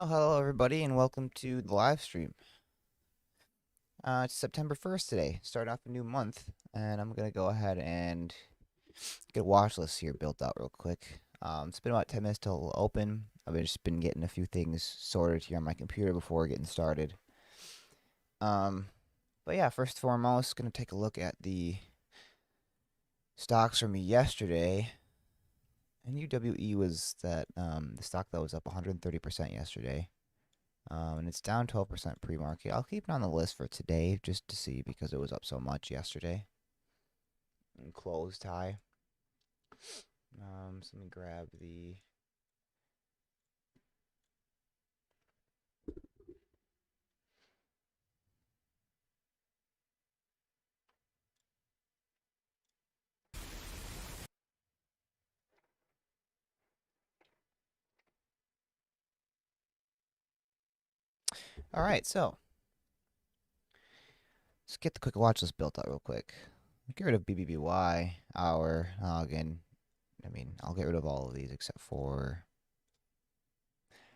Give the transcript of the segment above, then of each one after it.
Oh, hello everybody, and welcome to the live stream. It's September 1st today, start off a new month, and I'm gonna go ahead and get a watch list here built out real quick. It's been about 10 minutes till it'll open. I've just been getting a few things sorted here on my computer before getting started. Um, but yeah, first and foremost, gonna take a look at the stocks from yesterday. And UWE was the stock that was up 130% yesterday. And it's down 12% pre-market. I'll keep it on the list for today just to see because it was up so much yesterday and closed high. So let me grab the. All right, so let's get the quick watch list built out real quick. Get rid of BBBY, Hour, Noggin. I'll get rid of all of these except for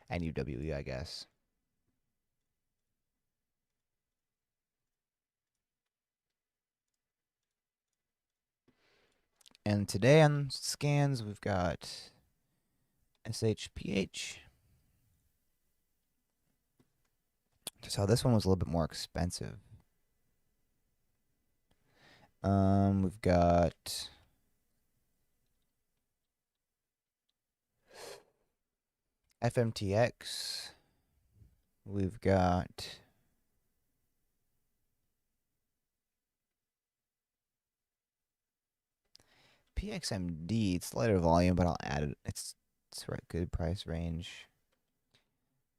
NUWE, I guess. And today on scans, we've got SHPH. So this one was a little bit more expensive. We've got FMTX. We've got PXMD. It's lighter volume, but I'll add it. It's right good price range.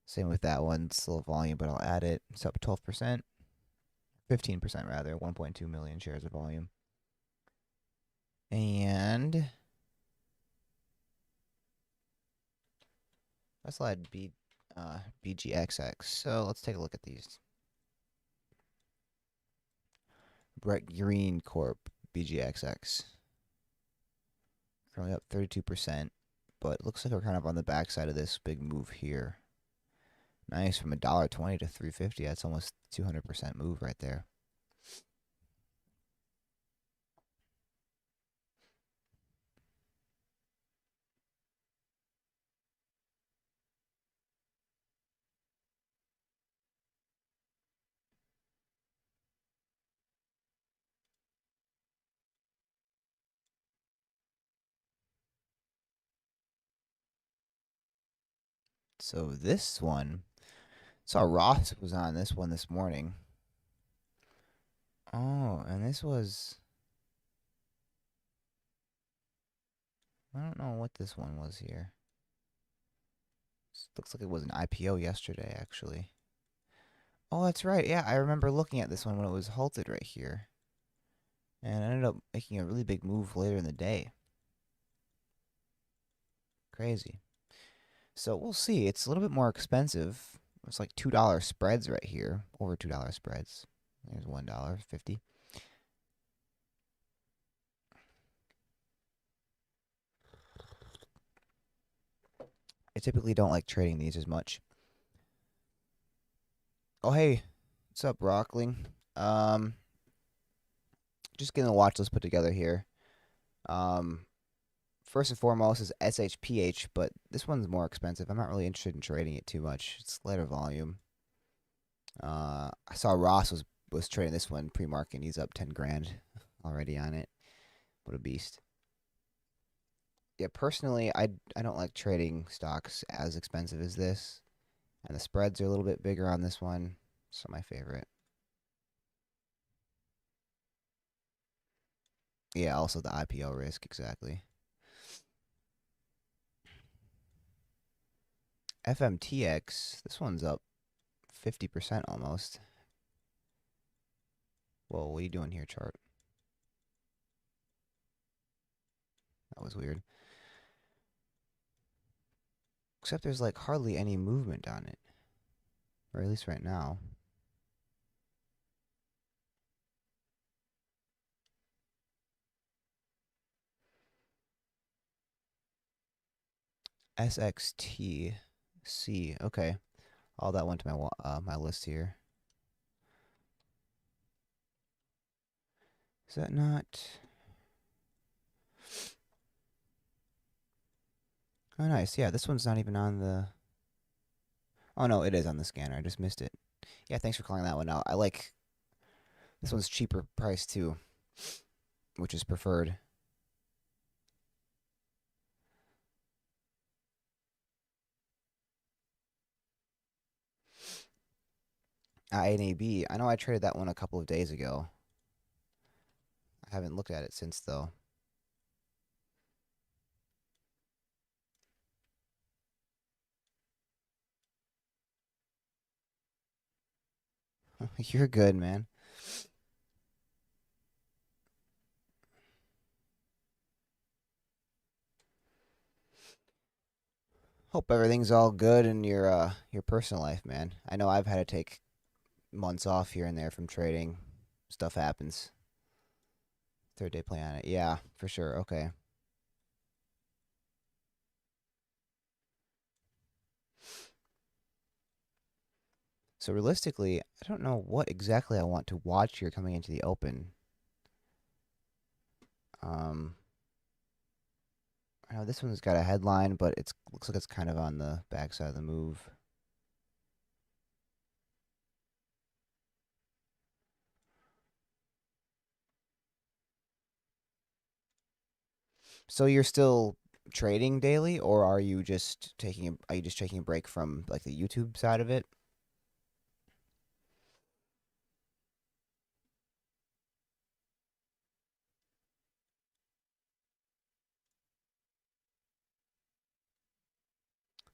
Same with that one. It's low volume, but I'll add it. It's up 12%, 15% rather. 1.2 million shares of volume. And let's add BGXX. So let's take a look at these. Brett Green Corp, BGXX. Currently up 32%, but it looks like we're kind of on the backside of this big move here. Nice, from $1.20 to 350. That's almost 200% move right there. So this one, saw Ross was on this one this morning. Oh, and this was, I don't know what this one was here. Looks like it was an IPO yesterday, actually. Oh, that's right. Yeah, I remember looking at this one when it was halted right here. And I ended up making a really big move later in the day. Crazy. So we'll see. It's a little bit more expensive. It's like $2 spreads right here. Over $2 spreads. There's $1.50. I typically don't like trading these as much. Oh, hey. What's up, Rockling? Um, just getting the watch list put together here. Um, First and foremost is SHPH, but this one's more expensive. I'm not really interested in trading it too much. It's lighter volume. I saw Ross was trading this one pre-market. And he's up 10 grand already on it. What a beast. Yeah, personally, I don't like trading stocks as expensive as this, and the spreads are a little bit bigger on this one. So my favorite. Yeah, also the IPO risk exactly. FMTX, this one's up 50% almost. Whoa, what are you doing here, chart? That was weird. Except there's like hardly any movement on it, or at least right now. SXTC, okay. All that went to my list here. Is that not? Oh, nice. Yeah, this one's not even on the. Oh no, it is on the scanner. I just missed it. Yeah, thanks for calling that one out. I like this one's cheaper price too, which is preferred. INAB. I know I traded that one a couple of days ago. I haven't looked at it since though. You're good, man. Hope everything's all good in your personal life, man. I know I've had to take months off here and there from trading. Stuff happens. Third day play on it. Yeah, for sure. Okay. So realistically, I don't know what exactly I want to watch here coming into the open. Um, I know this one's got a headline, but it looks like it's kind of on the backside of the move. So you're still trading daily, or are you just taking a break from like the YouTube side of it?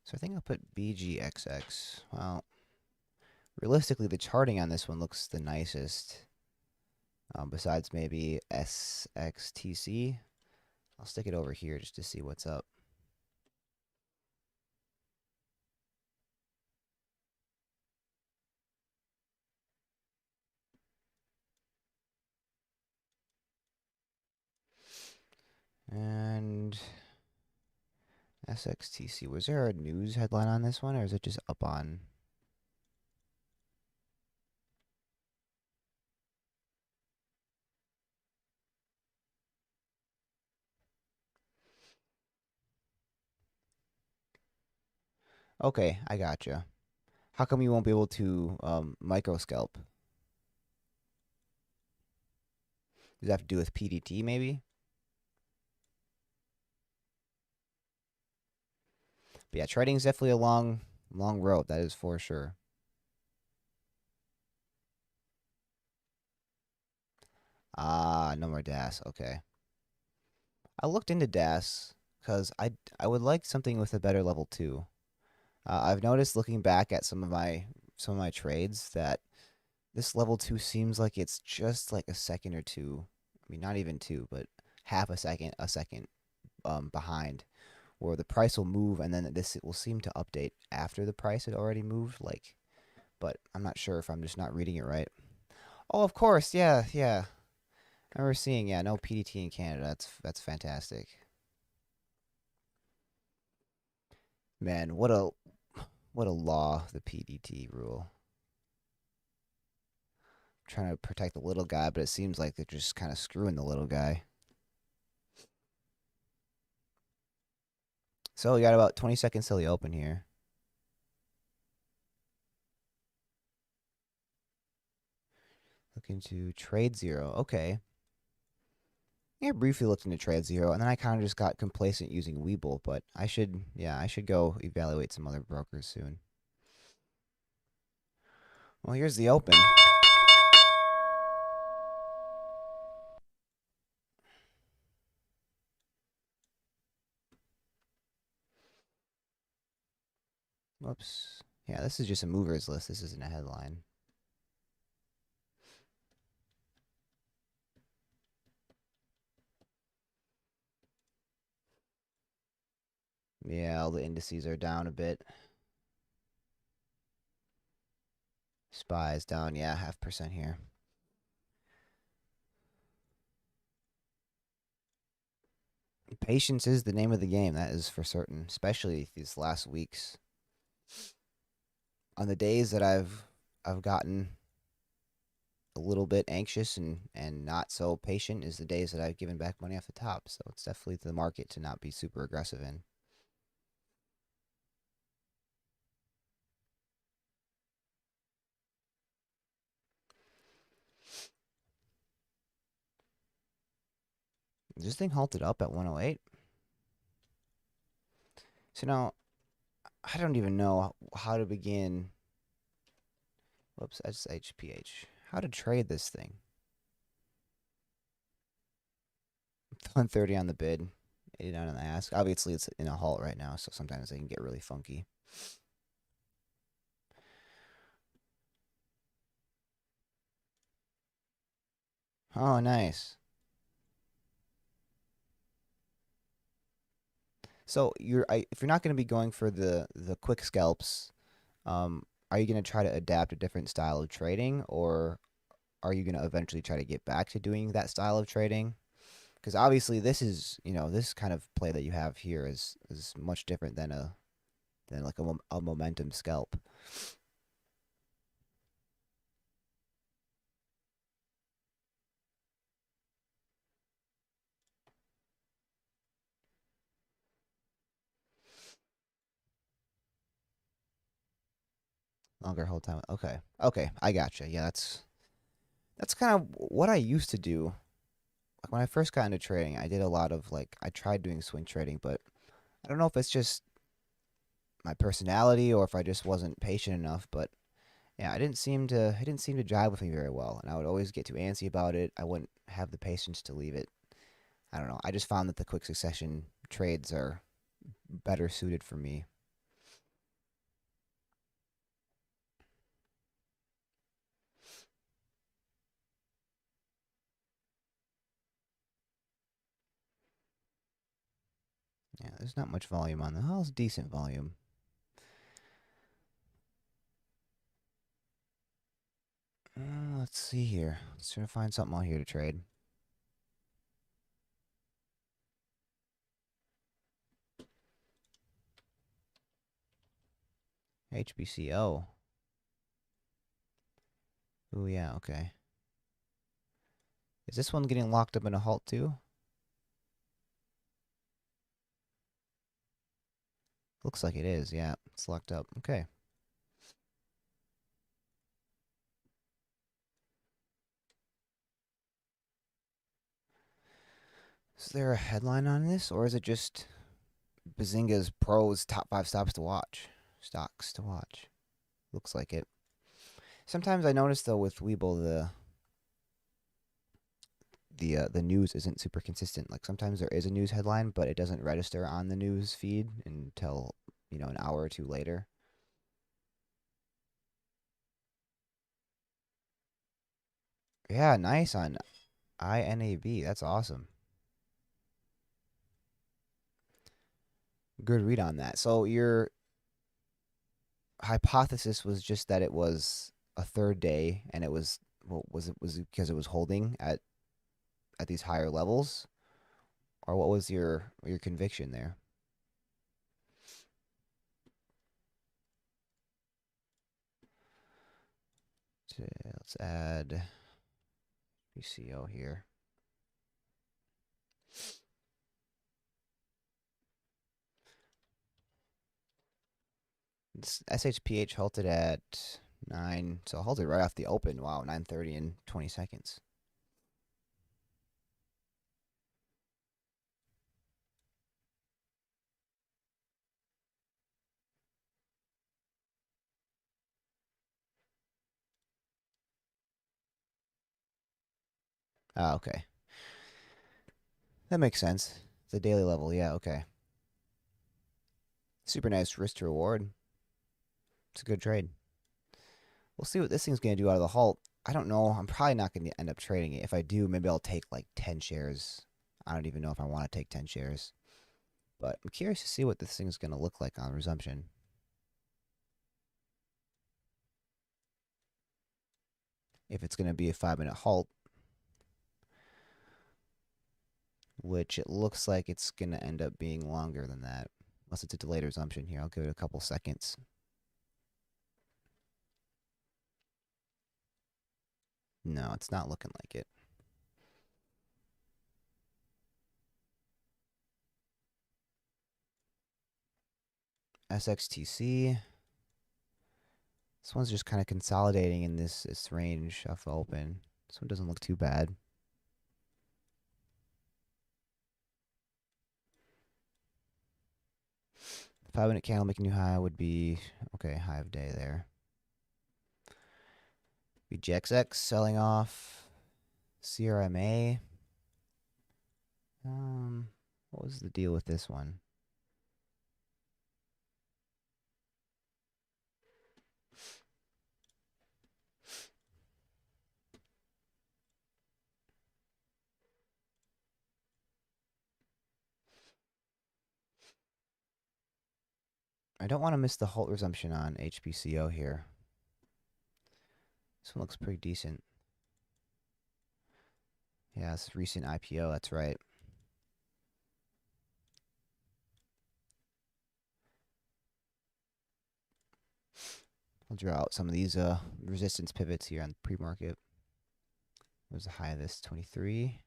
So I think I'll put BGXX. Well, realistically, the charting on this one looks the nicest. Besides maybe SXTC. I'll stick it over here just to see what's up. And SXTC. Was there a news headline on this one, or is it just up on? Okay, I gotcha. How come you won't be able to micro scalp? Does that have to do with PDT maybe? But yeah, trading is definitely a long road. That is for sure. Ah, no more DAS. Okay. I looked into DAS because I would like something with a better level two. I've noticed looking back at some of my trades that this level two seems like it's just like a second or two. I mean, not even two, but half a second behind, where the price will move and then this will seem to update after the price had already moved. Like, but I'm not sure if I'm just not reading it right. Oh, of course, yeah, yeah. I remember seeing, yeah, no PDT in Canada. That's fantastic, man. What a law, the PDT rule. Trying to protect the little guy, but it seems like they're just kind of screwing the little guy. So we got about 20 seconds till the open here. Looking to trade zero. Okay. Yeah, briefly looked into trade zero, and then I kind of just got complacent using Weeble. But I should go evaluate some other brokers soon. Well, here's the open. Whoops. Yeah, this is just a movers list. This isn't a headline. Yeah, all the indices are down a bit. SPY is down, yeah, 0.5% here. Patience is the name of the game, that is for certain, especially these last weeks. On the days that I've gotten a little bit anxious and not so patient is the days that I've given back money off the top. So it's definitely the market to not be super aggressive in. This thing halted up at 108. So now I don't even know how to begin. Whoops, that's HPH. How to trade this thing? 130 on the bid, 89 on the ask. Obviously, it's in a halt right now, so sometimes they can get really funky. Oh, nice. So if you're not going to be going for the quick scalps, are you going to try to adapt a different style of trading, or are you going to eventually try to get back to doing that style of trading? Because obviously, this is this kind of play that you have here is much different than like a momentum scalp. Longer hold time. Okay, okay, I gotcha. Yeah, that's kind of what I used to do. Like when I first got into trading, I did a lot of like I tried doing swing trading, but I don't know if it's just my personality or if I just wasn't patient enough. But yeah, it didn't seem to jive with me very well, and I would always get too antsy about it. I wouldn't have the patience to leave it. I don't know. I just found that the quick succession trades are better suited for me. Yeah, there's not much volume on the. Oh, it's decent volume. Let's see here. Let's try to find something out here to trade. HBCO. Oh yeah, okay. Is this one getting locked up in a halt too? Looks like it is. Yeah, it's locked up. Okay. Is there a headline on this, or is it just Bazinga's pros top five stops to watch? Stocks to watch. Looks like it. Sometimes I notice though with Weeble the news isn't super consistent. Like sometimes there is a news headline, but it doesn't register on the news feed until an hour or two later. Yeah, nice on INAB. That's awesome. Good read on that. So your hypothesis was just that it was a third day, and it was was it because it was holding at these higher levels, or what was your conviction there? Let's add PCO here. This SHPH halted at 9, so halted right off the open. Wow, 9:30 and 20 seconds. Ah, okay. That makes sense. The daily level, yeah, okay. Super nice risk to reward. It's a good trade. We'll see what this thing's going to do out of the halt. I don't know. I'm probably not going to end up trading it. If I do, maybe I'll take like 10 shares. I don't even know if I want to take 10 shares. But I'm curious to see what this thing's going to look like on resumption. If it's going to be a 5-minute halt, which it looks like it's going to end up being longer than that. Unless it's a delayed resumption here. I'll give it a couple seconds. No, it's not looking like it. SXTC. This one's just kind of consolidating in this range off the open. This one doesn't look too bad. 5 minute candle making new high would be okay. High of day there. BGXX selling off. CRMA. What was the deal with this one? I don't want to miss the halt resumption on HPCO here. This one looks pretty decent. Yeah, this is recent IPO, that's right. I'll draw out some of these resistance pivots here on the pre-market. There's the high of this, 23.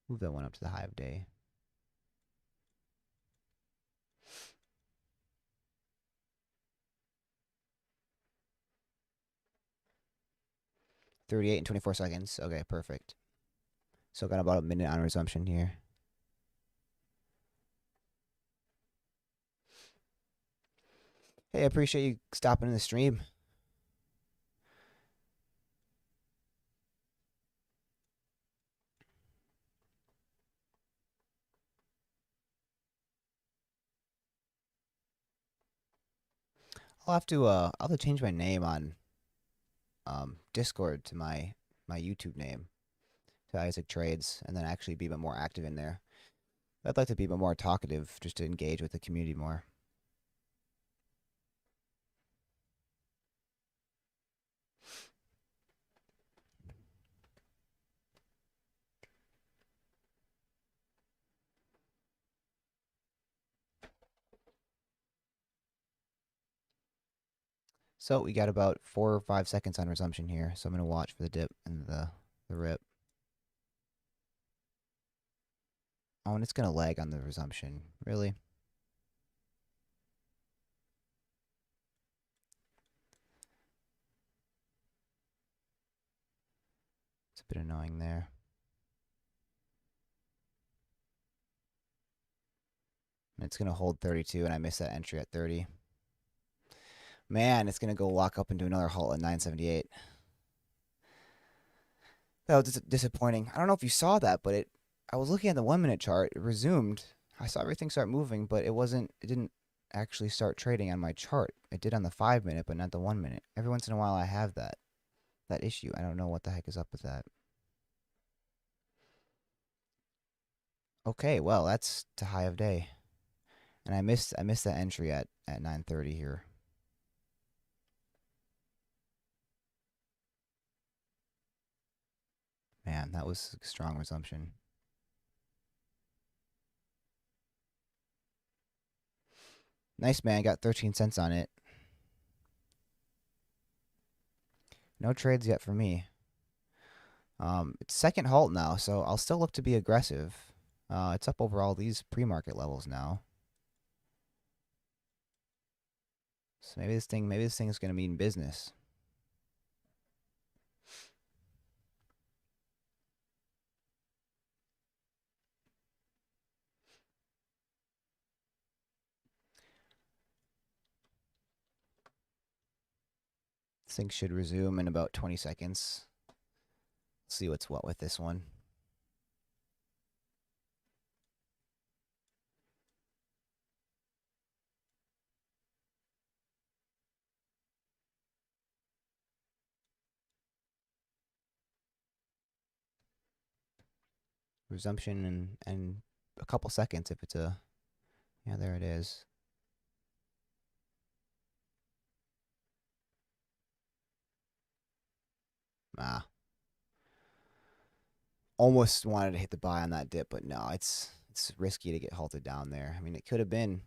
Move that one up to the high of day. 38 and 24 seconds. Okay, perfect. Still got about a minute on resumption here. Hey, I appreciate you stopping in the stream. I'll have to change my name on Discord to my YouTube name, to Isaac Trades, and then actually be a bit more active in there. I'd like to be a bit more talkative, just to engage with the community more. So we got about 4 or 5 seconds on resumption here, so I'm gonna watch for the dip and the rip. Oh, and it's gonna lag on the resumption. Really? It's a bit annoying there. And it's gonna hold 32, and I missed that entry at 30. Man, it's gonna go lock up into another halt at 978. That was disappointing. I don't know if you saw that, but I was looking at the 1 minute chart. It resumed. I saw everything start moving, but it wasn't. It didn't actually start trading on my chart. It did on the 5 minute, but not the 1 minute. Every once in a while, I have that issue. I don't know what the heck is up with that. Okay, well, that's the high of day, and I missed that entry at 9:30 here. Man, that was a strong resumption. Nice, man. Got 13 cents on it. No trades yet for me. It's second halt now, so I'll still look to be aggressive. It's up over all these pre-market levels now. So maybe this thing is gonna mean business. This thing should resume in about 20 seconds. Let's see what's what with this one. Resumption and a couple seconds if it's a, yeah, there it is. Ah, almost wanted to hit the buy on that dip, but no, it's risky to get halted down there. I mean, it could have been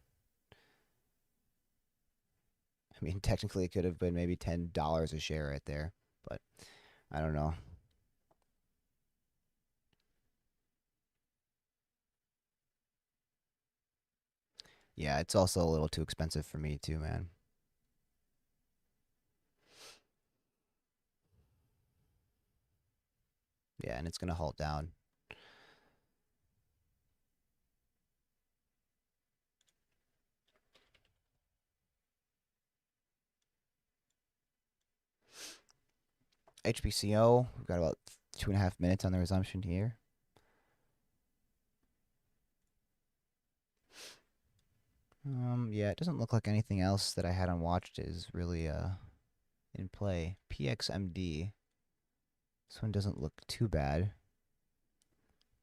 I mean, technically, it could have been maybe $10 a share right there, but I don't know. Yeah, it's also a little too expensive for me too, man. Yeah, and it's gonna halt down. HBCO, we've got about 2.5 minutes on the resumption here. Yeah, it doesn't look like anything else that I had unwatched is really in play. PXMD. This one doesn't look too bad.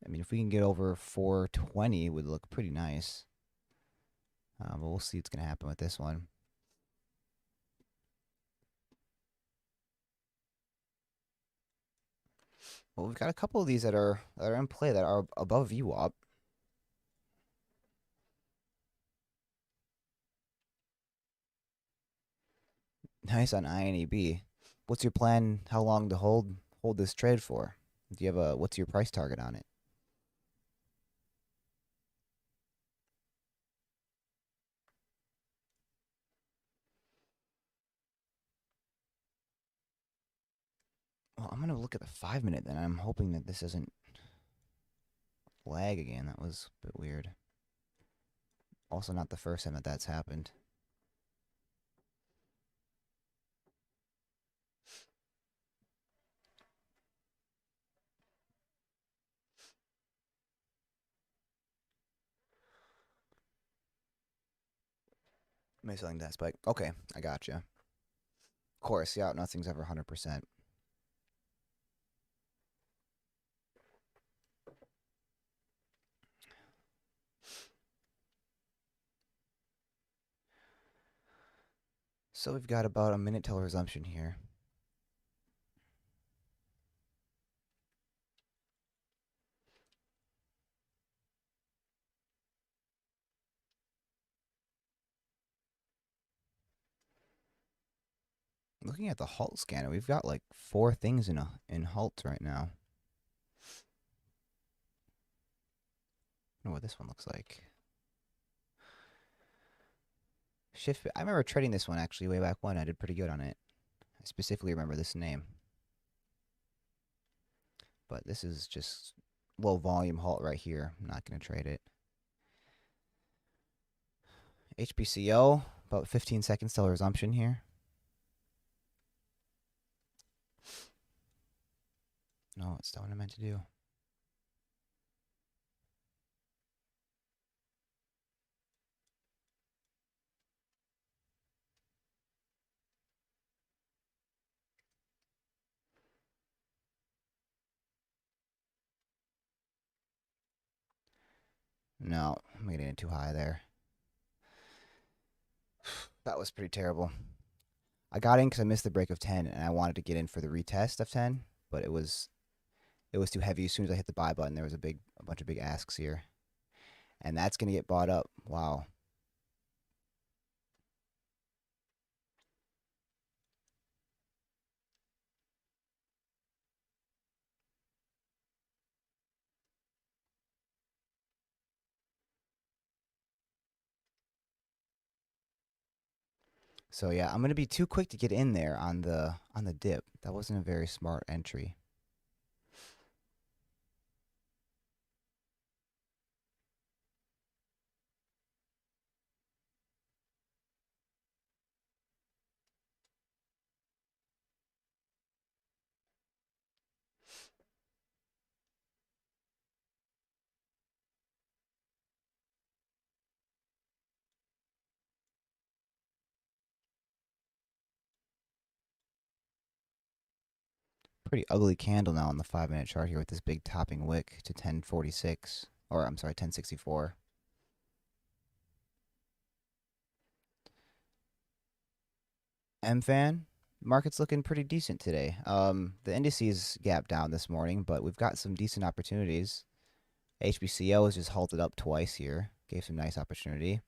I mean, if we can get over 420, it would look pretty nice. But we'll see what's gonna happen with this one. Well, we've got a couple of these that are in play that are above VWAP. Nice on INEB. What's your plan? How long to hold this trade for? Do you have a what's your price target on it? Well, I'm gonna look at the 5 minute then. I'm hoping that this doesn't lag again. That was a bit weird. Also, not the first time that that's happened. Maybe something that spike. Okay, I gotcha. Of course, yeah, nothing's ever 100%. So we've got about a minute till resumption here. Looking at the halt scanner, we've got like 4 things in halt right now. I don't know what this one looks like. Shift. I remember trading this one actually way back when. I did pretty good on it. I specifically remember this name. But this is just low volume halt right here. I'm not going to trade it. HBCO, about 15 seconds till resumption here. No, it's not what I meant to do. No, I'm getting it too high there. That was pretty terrible. I got in because I missed the break of 10, and I wanted to get in for the retest of 10, but it was too heavy. As soon as I hit the buy button, there was a bunch of big asks here, and that's gonna get bought up. Wow. So yeah, I'm gonna be too quick to get in there on the dip. That wasn't a very smart entry. Pretty ugly candle now on the 5 minute chart here with this big topping wick to 1046, or I'm sorry, 1064. MFAN, market's looking pretty decent today. The indices gapped down this morning, but we've got some decent opportunities. HBCO has just halted up twice here, gave some nice opportunity.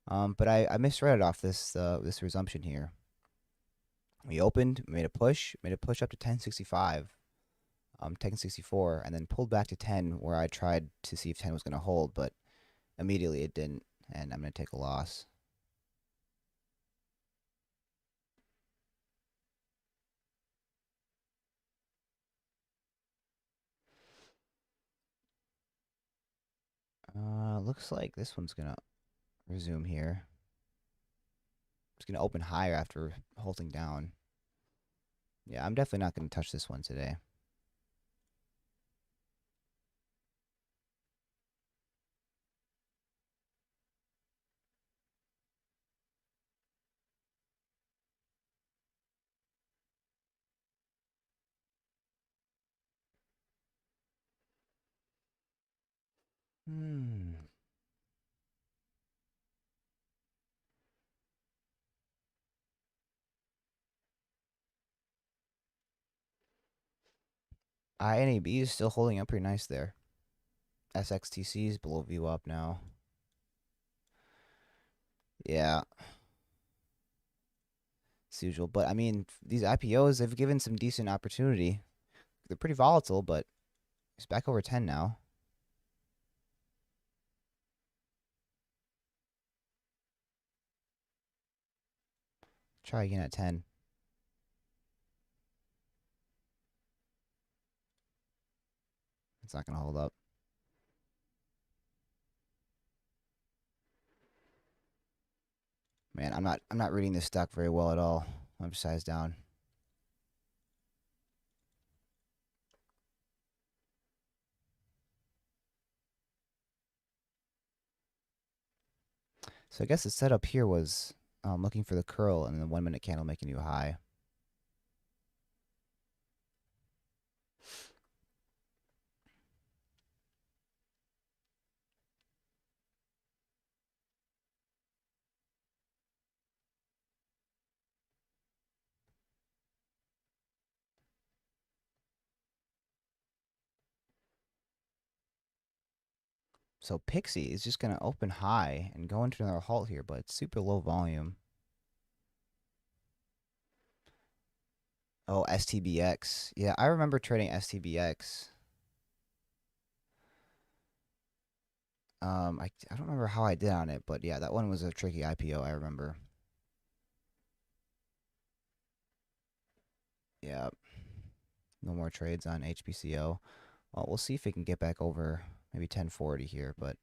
But I misread it off this resumption here. We opened, made a push up to 1065, 1064, and then pulled back to 10 where I tried to see if 10 was going to hold, but immediately it didn't, and I'm going to take a loss. Looks like this one's going to resume here. It's going to open higher after holding down. Yeah, I'm definitely not going to touch this one today. Hmm. INAB is still holding up pretty nice there. SXTC is below view up now. Yeah, as usual. But I mean, these IPOs, they've given some decent opportunity. They're pretty volatile, but it's back over 10 now. Try again at 10. It's not going to hold up. Man, I'm not reading this stock very well at all. I'm size down. So I guess the setup here was looking for the curl and then the 1 minute candle making you high. So Pixie is just going to open high and go into another halt here, but it's super low volume. Oh, STBX. Yeah, I remember trading STBX. I don't remember how I did on it, but yeah, that one was a tricky IPO, I remember. Yeah, no more trades on HBCO. Well, we'll see if it can get back over maybe 1040 here, but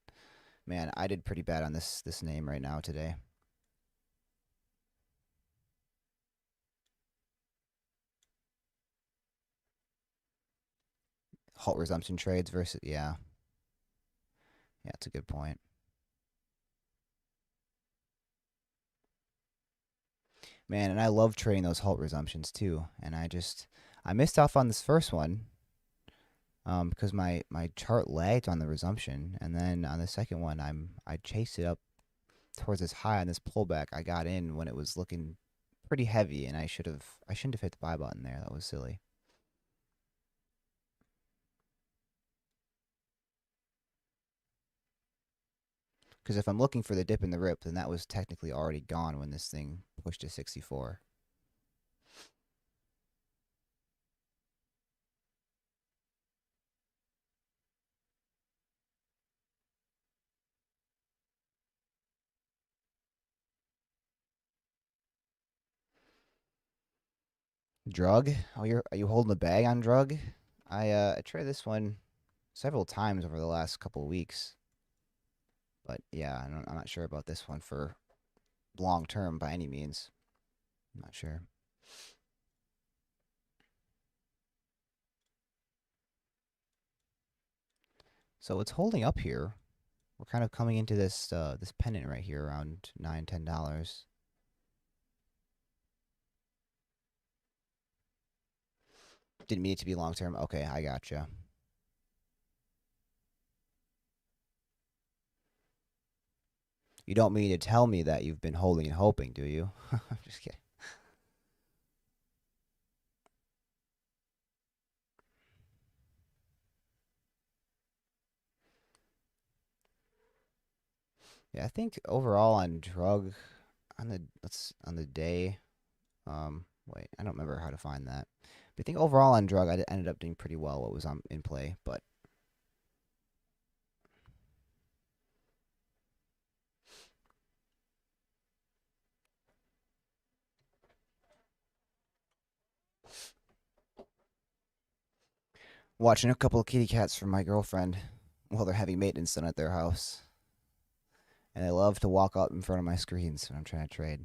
man, I did pretty bad on this name right now today. Halt resumption trades versus yeah. Yeah, that's a good point. Man, and I love trading those halt resumptions too. And I missed off on this first one because my chart lagged on the resumption, and then on the second one I chased it up towards this high on this pullback. I got in when it was looking pretty heavy, and I shouldn't have hit the buy button there. That was silly. Because if I'm looking for the dip in the rip, then that was technically already gone when this thing pushed to 64. Drug? Oh, are you holding the bag on drug? I tried this one several times over the last couple of weeks, but yeah, I'm not sure about this one for long term by any means. I'm not sure. So it's holding up here. We're kind of coming into this pennant right here around $9-10. Didn't mean it to be long term. Okay, I gotcha. You don't mean to tell me that you've been holding and hoping, do you? I'm just kidding. Yeah, I think overall on drug on the day. Wait, I don't remember how to find that. But I think overall on drug, ended up doing pretty well. What was on in play, but watching a couple of kitty cats from my girlfriend while they're having maintenance done at their house, and they love to walk up in front of my screens when I'm trying to trade.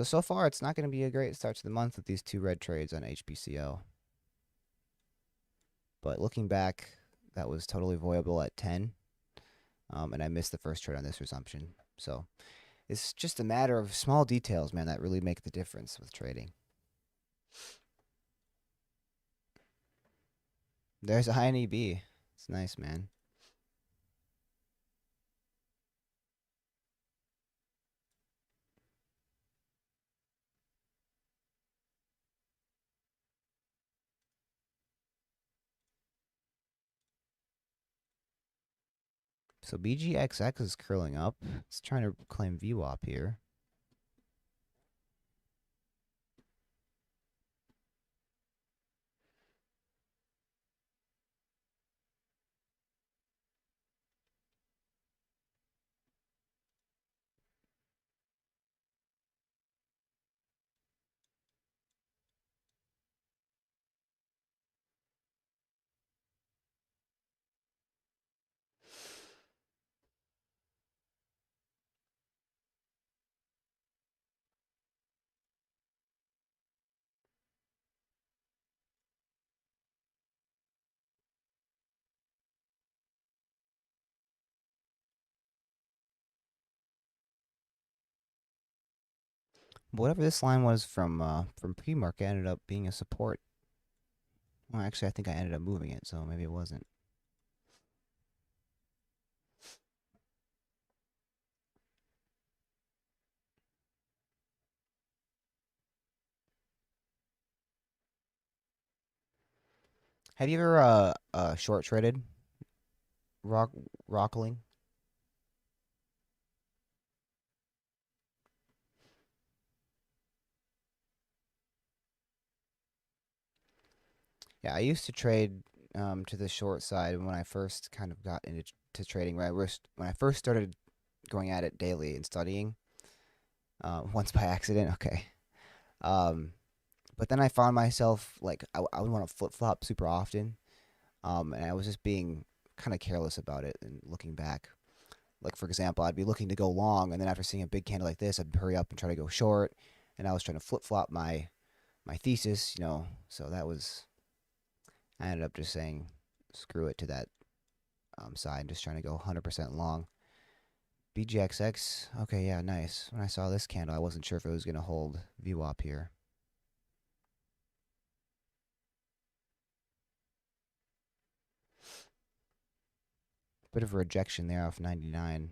So far, it's not going to be a great start to the month with these two red trades on HBCO. But looking back, that was totally voidable at 10, and I missed the first trade on this resumption. So it's just a matter of small details, man, that really make the difference with trading. There's a high EB. It's nice, man. So BGXX is curling up. It's trying to claim VWAP here. But whatever this line was from pre-market ended up being a support. Well, actually, I think I ended up moving it, so maybe it wasn't. Have you ever short traded rock rockling? Yeah, I used to trade to the short side when I first kind of got into trading. When I first started going at it daily and studying, once by accident. Okay. Um, but then I found myself like I would want to flip flop super often, and I was just being kind of careless about it. And looking back, like for example, I'd be looking to go long, and then after seeing a big candle like this, I'd hurry up and try to go short, and I was trying to flip flop my thesis, you know. So that was I ended up just saying screw it to that side, just trying to go 100% long. BGXX, okay, yeah, nice. When I saw this candle, I wasn't sure if it was gonna hold VWAP here. Bit of a rejection there off 99.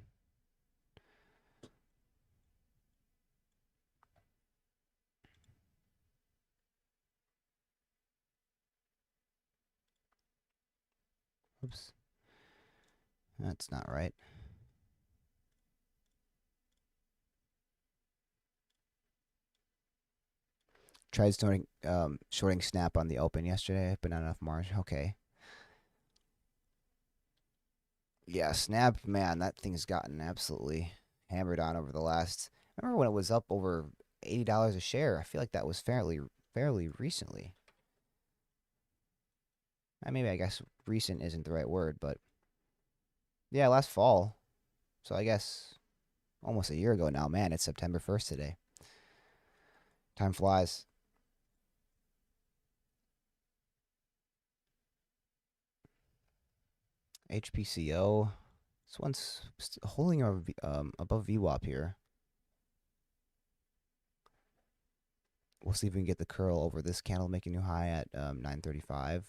Oops, that's not right. Tried shorting Snap on the open yesterday, but not enough margin. Okay. Yeah, Snap, man, that thing's gotten absolutely hammered on over the last. I remember when it was up over $80 a share. I feel like that was fairly recently. Maybe I guess recent isn't the right word, but yeah, last fall. So I guess almost a year ago now. Man, it's September 1st today. Time flies. HPCO. This one's holding above VWAP here. We'll see if we can get the curl over this candle, make a new high at 935.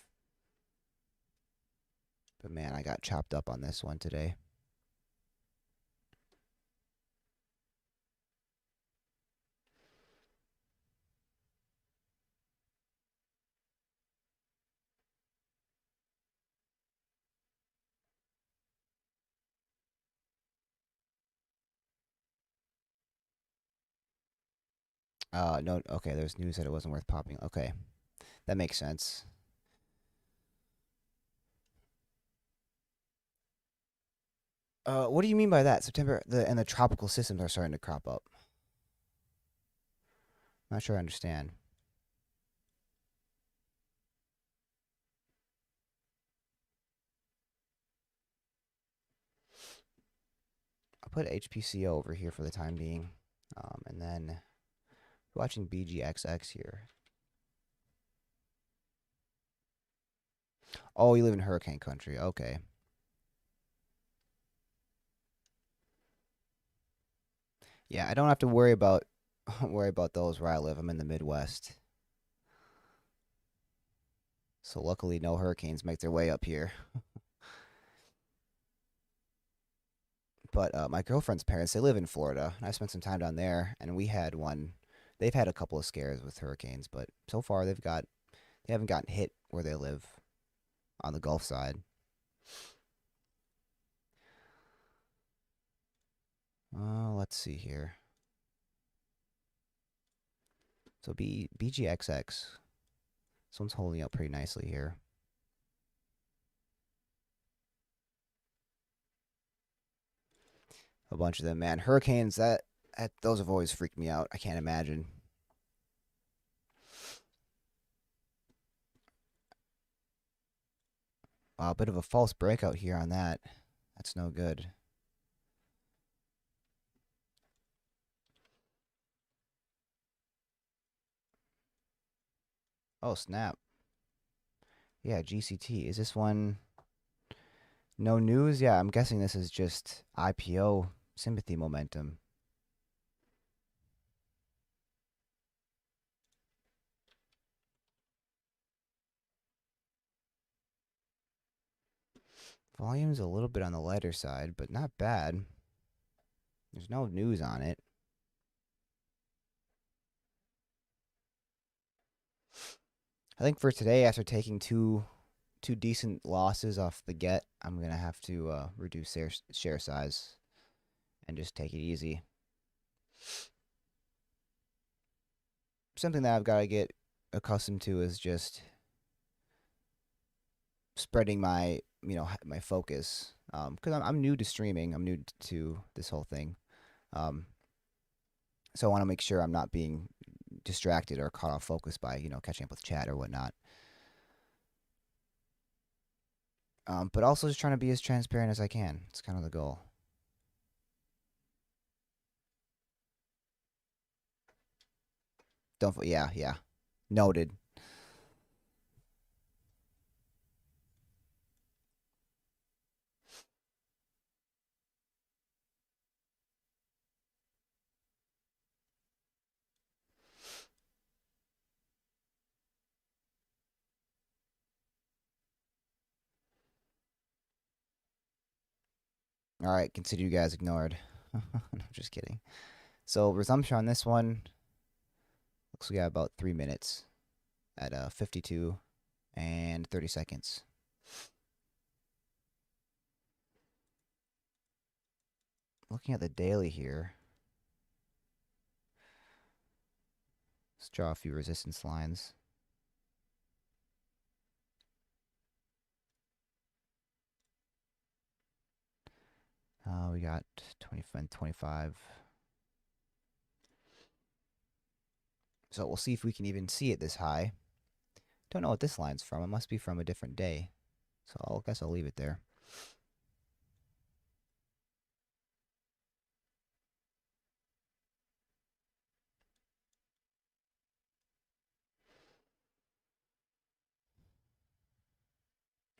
But man, I got chopped up on this one today. No, okay, there's news that it wasn't worth popping. Okay, that makes sense. What do you mean by that? September, the tropical systems are starting to crop up. Not sure I understand. I'll put HPCO over here for the time being. And then watching BGXX here. Oh, you live in hurricane country. Okay. Yeah, I don't have to worry about worry about those where I live. I'm in the Midwest. So luckily no hurricanes make their way up here. But my girlfriend's parents, they live in Florida, and I spent some time down there, and we had one. They've had a couple of scares with hurricanes, but so far they haven't gotten hit where they live on the Gulf side. Let's see here. So BGXX. This one's holding up pretty nicely here. A bunch of them, man. Hurricanes, that those have always freaked me out. I can't imagine. Wow, a bit of a false breakout here on that. That's no good. Oh, snap. Yeah, GCT. Is this one no news? Yeah, I'm guessing this is just IPO sympathy momentum. Volume's a little bit on the lighter side, but not bad. There's no news on it. I think for today, after taking two decent losses off the get, I'm gonna have to reduce share size and just take it easy. Something that I've got to get accustomed to is just spreading my my focus because I'm new to streaming. I'm new to this whole thing. Um, so I want to make sure I'm not being distracted or caught off focus by catching up with chat or whatnot. But also just trying to be as transparent as I can. It's kind of the goal. Don't. Yeah, yeah. Noted. All right, consider you guys ignored. No, I'm just kidding. So resumption on this one. Looks like we got about 3 minutes at 52 and 30 seconds. Looking at the daily here. Let's draw a few resistance lines. We got 25 and 25. So we'll see if we can even see it this high. Don't know what this line's from. It must be from a different day. So I guess I'll leave it there.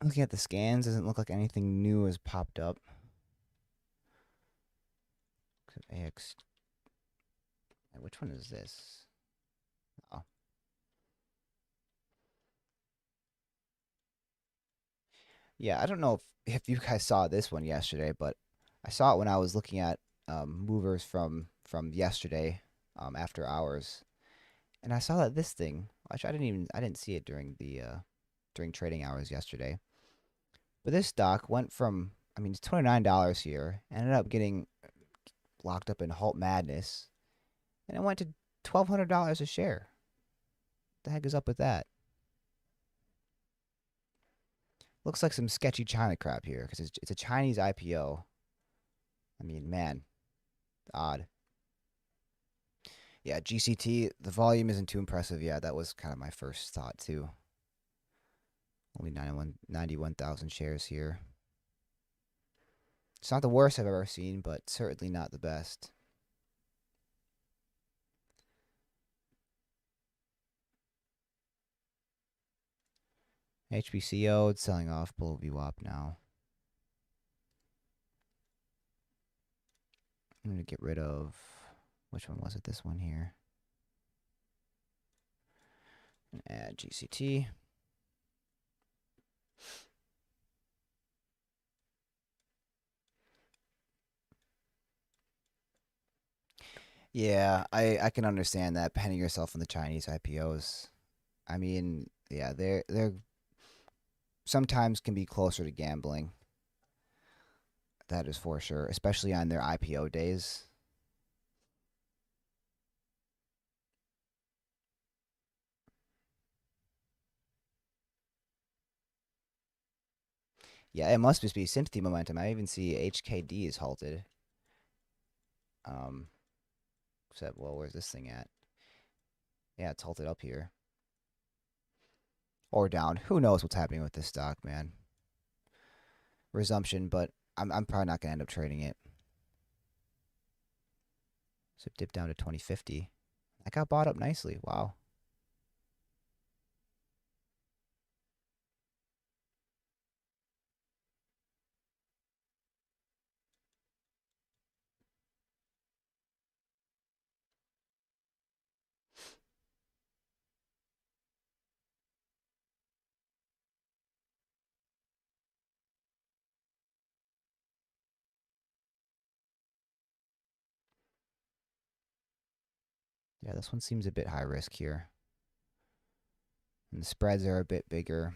Looking at the scans, doesn't look like anything new has popped up. AX. Which one is this? Oh. Yeah, I don't know if you guys saw this one yesterday, but I saw it when I was looking at movers from yesterday after hours. And I saw that this thing, which I didn't see it during trading hours yesterday. But this stock went from, I mean, it's $29 here, ended up getting locked up in halt madness, and it went to $1,200 a share. What the heck is up with that? Looks like some sketchy China crap here because it's a Chinese IPO. I mean, man, odd. Yeah, GCT, the volume isn't too impressive. Yeah, that was kind of my first thought, too. Only 91,000 shares here. It's not the worst I've ever seen, but certainly not the best. HBCO, it's selling off below VWAP now. I'm going to get rid of, which one was it? This one here. And add GCT. Yeah, I can understand that, penning yourself on the Chinese IPOs. I mean, yeah, they're sometimes can be closer to gambling. That is for sure, especially on their IPO days. Yeah, it must just be sympathy momentum. I even see HKD is halted. Um, except, well, where's this thing at? Yeah, it's halted up here. Or down. Who knows what's happening with this stock, man. Resumption, but I'm probably not going to end up trading it. So it dipped down to 2050. That got bought up nicely. Wow. Yeah, this one seems a bit high risk here. And the spreads are a bit bigger.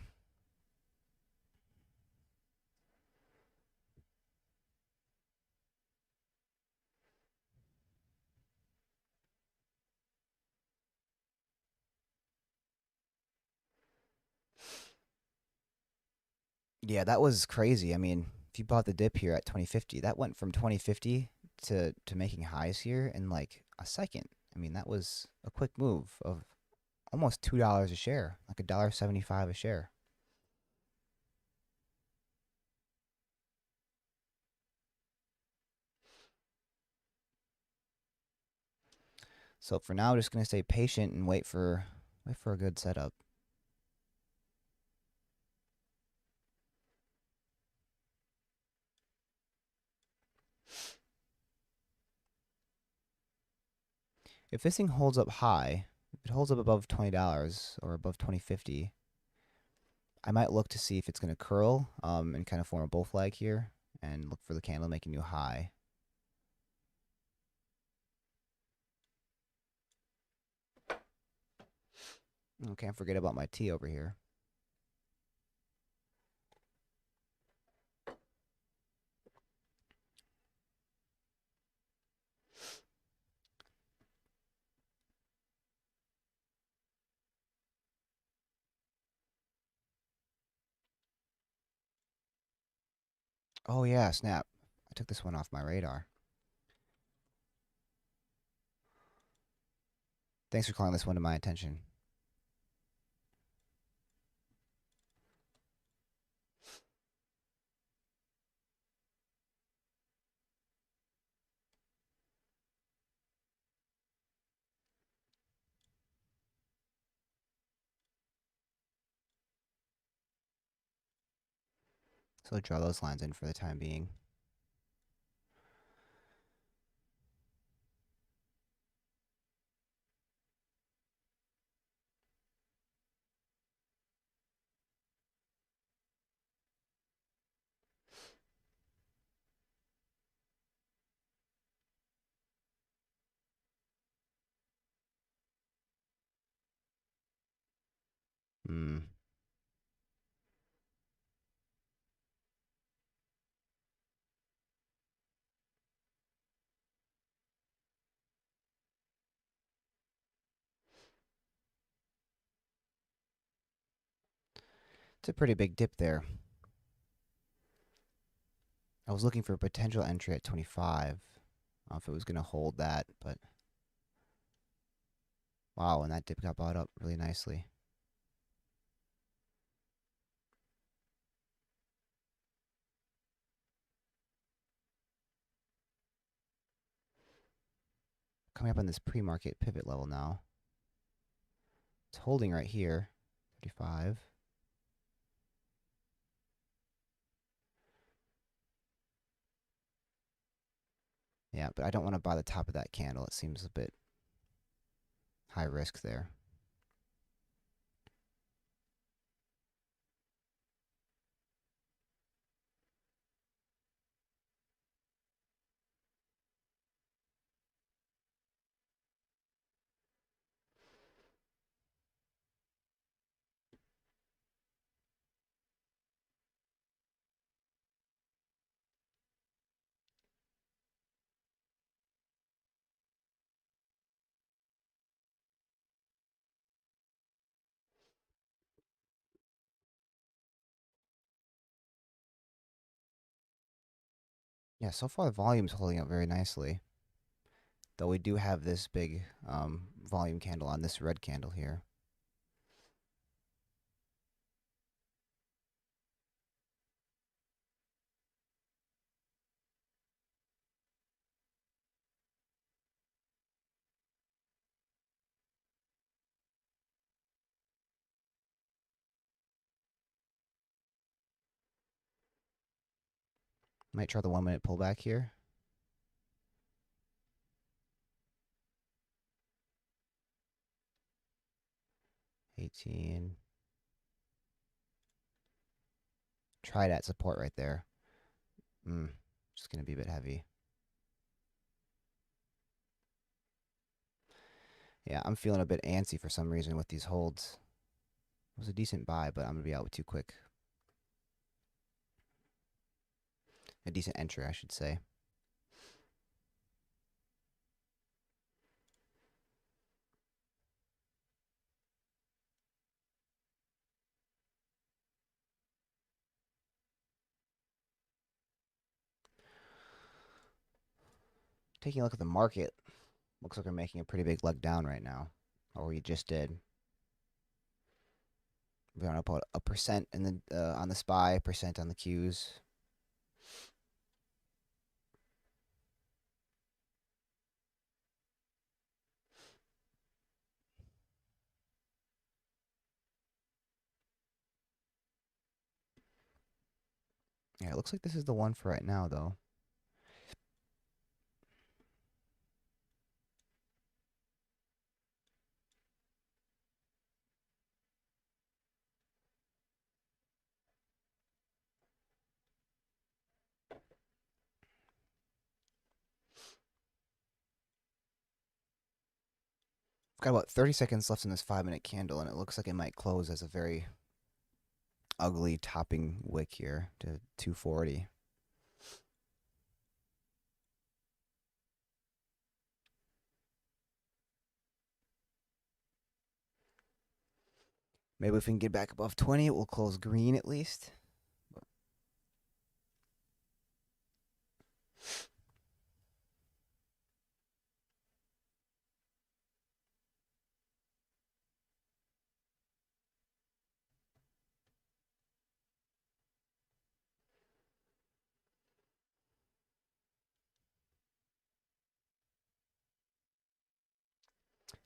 Yeah, that was crazy. I mean, if you bought the dip here at 2050, that went from 2050 to making highs here in like a second. I mean, that was a quick move of almost $2 a share, like $1.75 a share. So for now, just gonna stay patient and wait for a good setup. If this thing holds up high, if it holds up above $20 or above 2050, I might look to see if it's gonna curl and kind of form a bull flag here and look for the candle making a new high. Can't forget about my tea over here. Oh yeah, snap. I took this one off my radar. Thanks for calling this one to my attention. So draw those lines in for the time being. Hmm. It's a pretty big dip there. I was looking for a potential entry at 25. I don't know if it was going to hold that, but wow, and that dip got bought up really nicely. Coming up on this pre-market pivot level now. It's holding right here, 35. Yeah, but I don't want to buy the top of that candle. It seems a bit high risk there. Yeah, so far the volume's holding up very nicely. Though we do have this big volume candle on this red candle here. Might try the 1 minute pullback here. 18. Try that support right there. Just going to be a bit heavy. Yeah, I'm feeling a bit antsy for some reason with these holds. It was a decent buy, but I'm going to be out too quick. A decent entry, I should say. Taking a look at the market, looks like we're making a pretty big leg down right now. Or we just did. We're on about a percent in the on the SPY, percent on the Qs. Yeah, it looks like this is the one for right now, though. Got about 30 seconds left in this 5 minute candle, and it looks like it might close as a very ugly topping wick here to 240. Maybe if we can get back above 20, it will close green at least.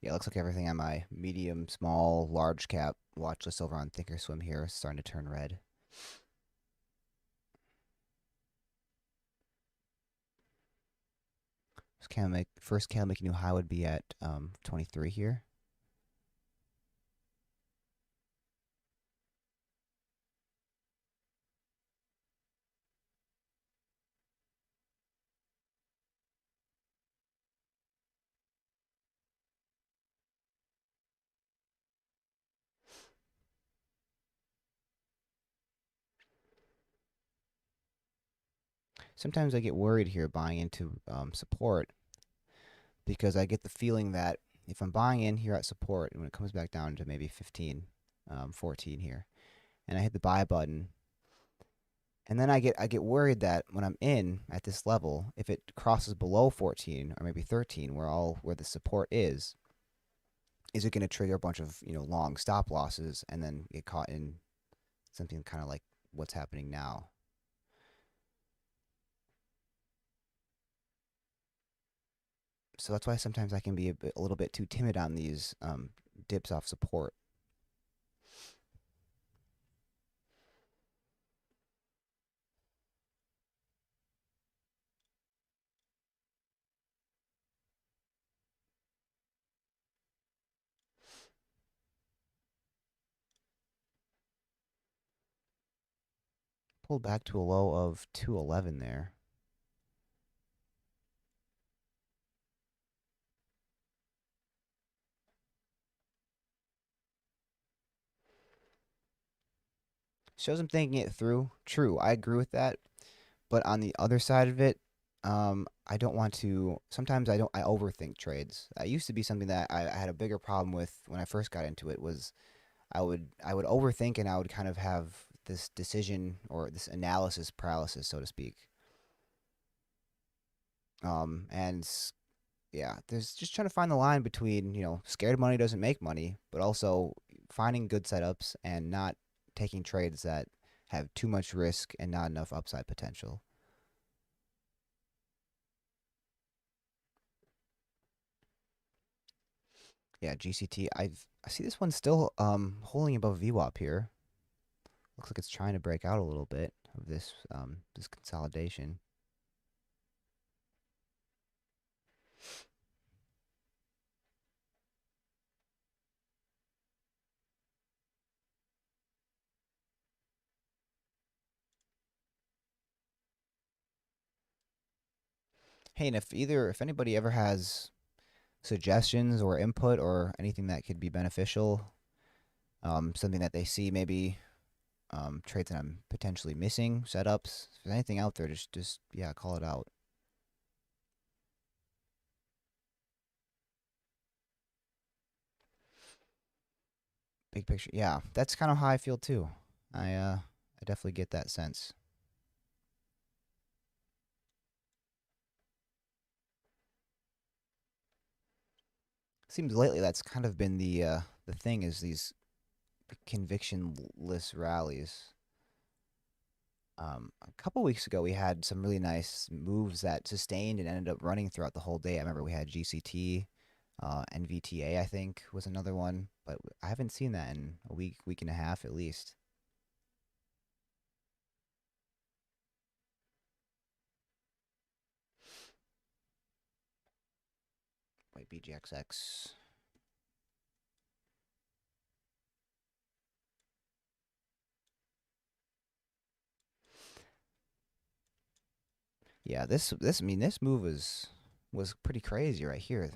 Yeah, it looks like everything on my medium, small, large cap watch list over on Thinkorswim here is starting to turn red. First candle making new high would be at 23 here. Sometimes I get worried here buying into support because I get the feeling that if I'm buying in here at support and when it comes back down to maybe 15, 14 here, and I hit the buy button. And then I get worried that when I'm in at this level, if it crosses below 14 or maybe 13, where the support is it going to trigger a bunch of long stop losses and then get caught in something kind of like what's happening now? So that's why sometimes I can be a little bit too timid on these dips off support. Pulled back to a low of 211 there. Shows I'm thinking it through. True, I agree with that. But on the other side of it, I don't want to. Sometimes I don't. I overthink trades. I used to be something that I had a bigger problem with when I first got into it. Was I would overthink and I would kind of have this decision or this analysis paralysis, so to speak. And yeah, there's just trying to find the line between scared money doesn't make money, but also finding good setups and not taking trades that have too much risk and not enough upside potential. Yeah, GCT. I see this one still holding above VWAP here. Looks like it's trying to break out a little bit of this consolidation. Hey, and if anybody ever has suggestions or input or anything that could be beneficial, something that they see maybe trades that I'm potentially missing, setups, if there's anything out there, just yeah, call it out. Big picture, yeah, that's kind of how I feel too. I definitely get that sense. Seems lately that's kind of been the thing is these convictionless rallies. A couple weeks ago, we had some really nice moves that sustained and ended up running throughout the whole day. I remember we had GCT, NVTA, I think, was another one, but I haven't seen that in a week and a half at least. Wait, BGXX. Yeah, this I mean this move was pretty crazy right here.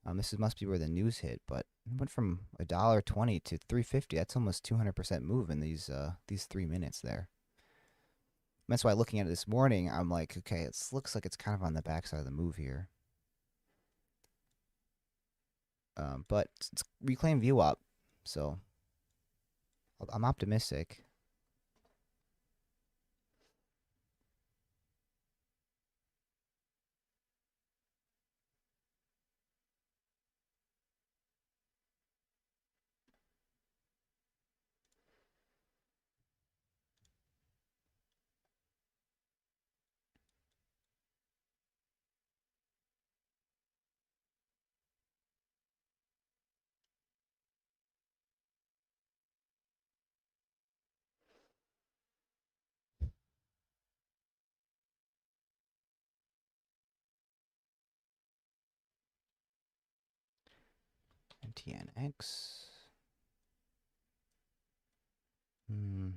Must be where the news hit, but it went from $1.20 to 350. That's almost 200% move in these 3 minutes there. That's why looking at it this morning, I'm like, okay, it looks like it's kind of on the backside of the move here. But it's reclaim VWAP, so I'm optimistic. NTNX. Hmm.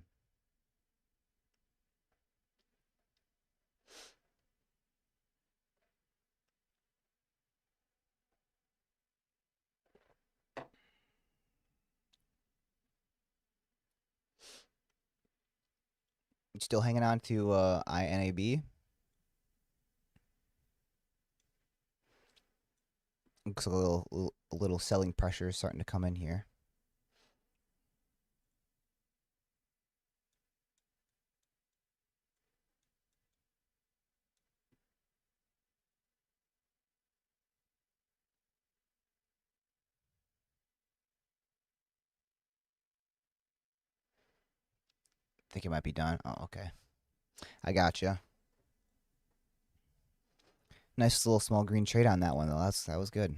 You still hanging on to INAB? Looks a little selling pressure is starting to come in here. Think it might be done. Oh, okay. I gotcha. Nice little small green trade on that one though. That was good.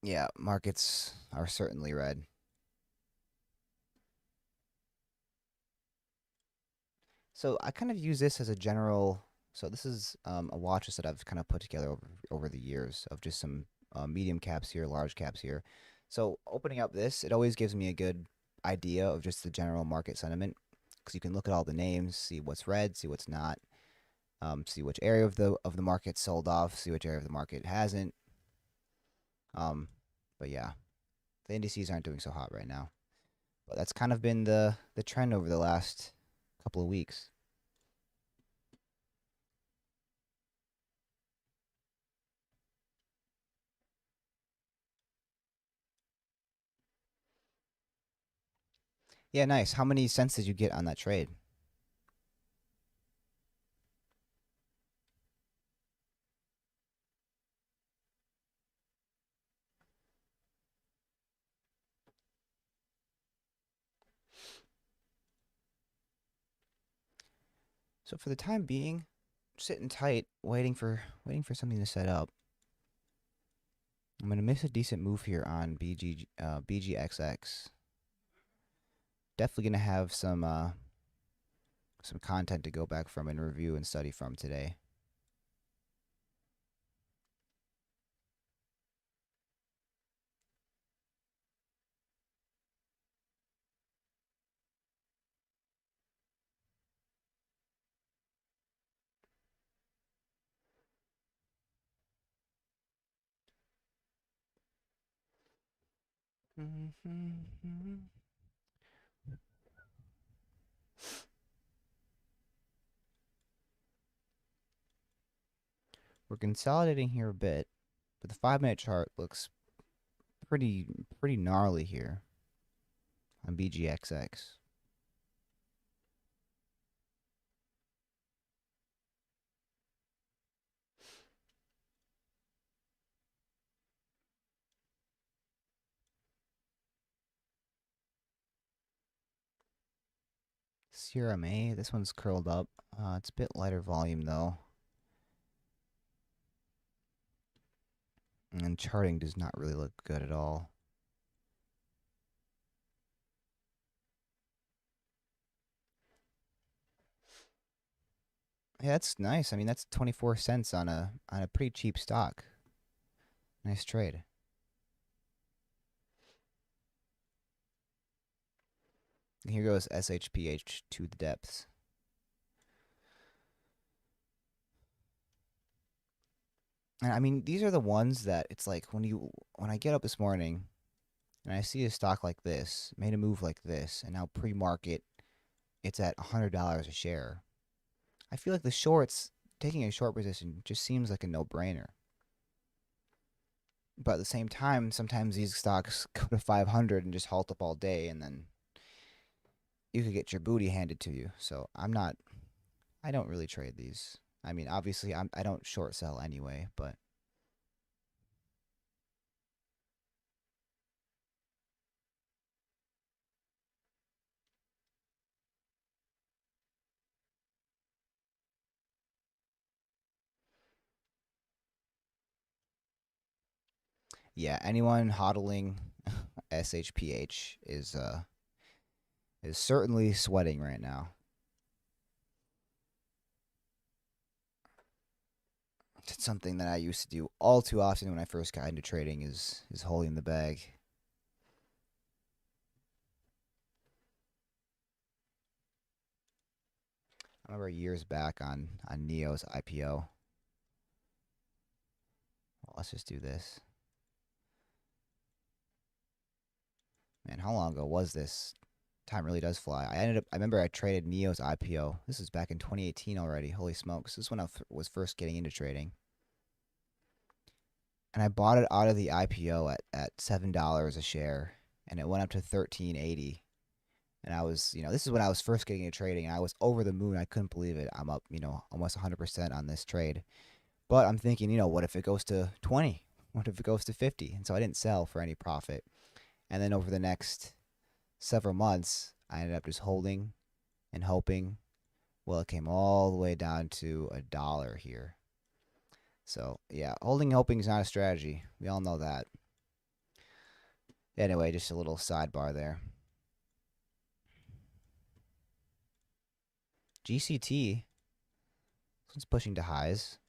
Yeah, markets are certainly red. So I kind of use this as a general. So this is a watch list that I've kind of put together over the years of just some medium caps here, large caps here. So opening up this, it always gives me a good idea of just the general market sentiment because you can look at all the names, see what's red, see what's not, see which area of the market sold off, see which area of the market hasn't. Um, but yeah, the indices aren't doing so hot right now. But that's kind of been the trend over the last couple of weeks. Yeah, nice. How many cents did you get on that trade? So for the time being, sitting tight, waiting for something to set up. I'm gonna miss a decent move here on BGXX. Definitely gonna have some content to go back from and review and study from today. We're consolidating here a bit, but the 5 minute chart looks pretty pretty gnarly here on BGXX. CRMA, this one's curled up. It's a bit lighter volume though. And charting does not really look good at all. Yeah, that's nice. I mean, that's 24 cents on a pretty cheap stock. Nice trade. And here goes SHPH to the depths. And I mean, these are the ones that it's like when I get up this morning and I see a stock like this, made a move like this, and now pre-market it's at $100 a share. I feel like the shorts taking a short position just seems like a no-brainer. But at the same time, sometimes these stocks go to 500 and just halt up all day, and then you could get your booty handed to you. So I don't really trade these. I mean, obviously, I don't short sell anyway, but yeah, anyone hodling SHPH is certainly sweating right now. It's something that I used to do all too often when I first got into trading is holding the bag. I remember years back on Neo's IPO. Well, let's just do this. Man, how long ago was this? Time really does fly. I remember I traded Neo's IPO. This is back in 2018 already. Holy smokes. This is when I was first getting into trading. And I bought it out of the IPO at $7 a share and it went up to 13.80. And I was, this is when I was first getting into trading. And I was over the moon. I couldn't believe it. I'm up, almost 100% on this trade. But I'm thinking, what if it goes to 20? What if it goes to 50? And so I didn't sell for any profit. And then over the next several months, I ended up just holding and hoping. Well, it came all the way down to $1 here. So yeah, holding and hoping is not a strategy. We all know that. Anyway, just a little sidebar there. GCT, this one's pushing to highs.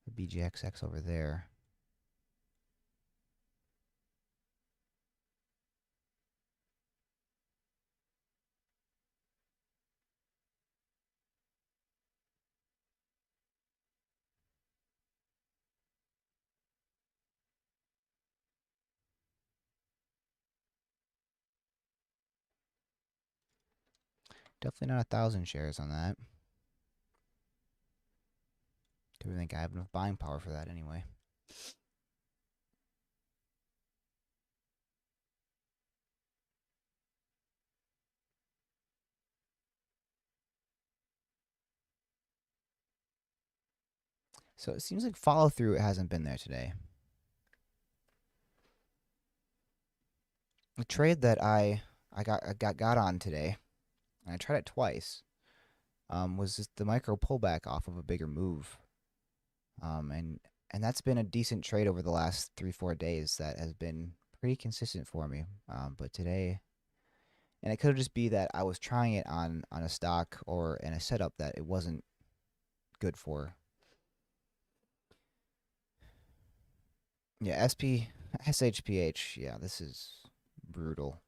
The BGXX over there. Definitely not 1,000 shares on that. Do we think I have enough buying power for that anyway? So it seems like follow through hasn't been there today. The trade that I got on today, and I tried it twice, was just the micro pullback off of a bigger move. And that's been a decent trade over the last 3-4 days. That has been pretty consistent for me. But today, and it could just be that I was trying it on a stock or in a setup that it wasn't good for. Yeah, SHPH. Yeah, this is brutal.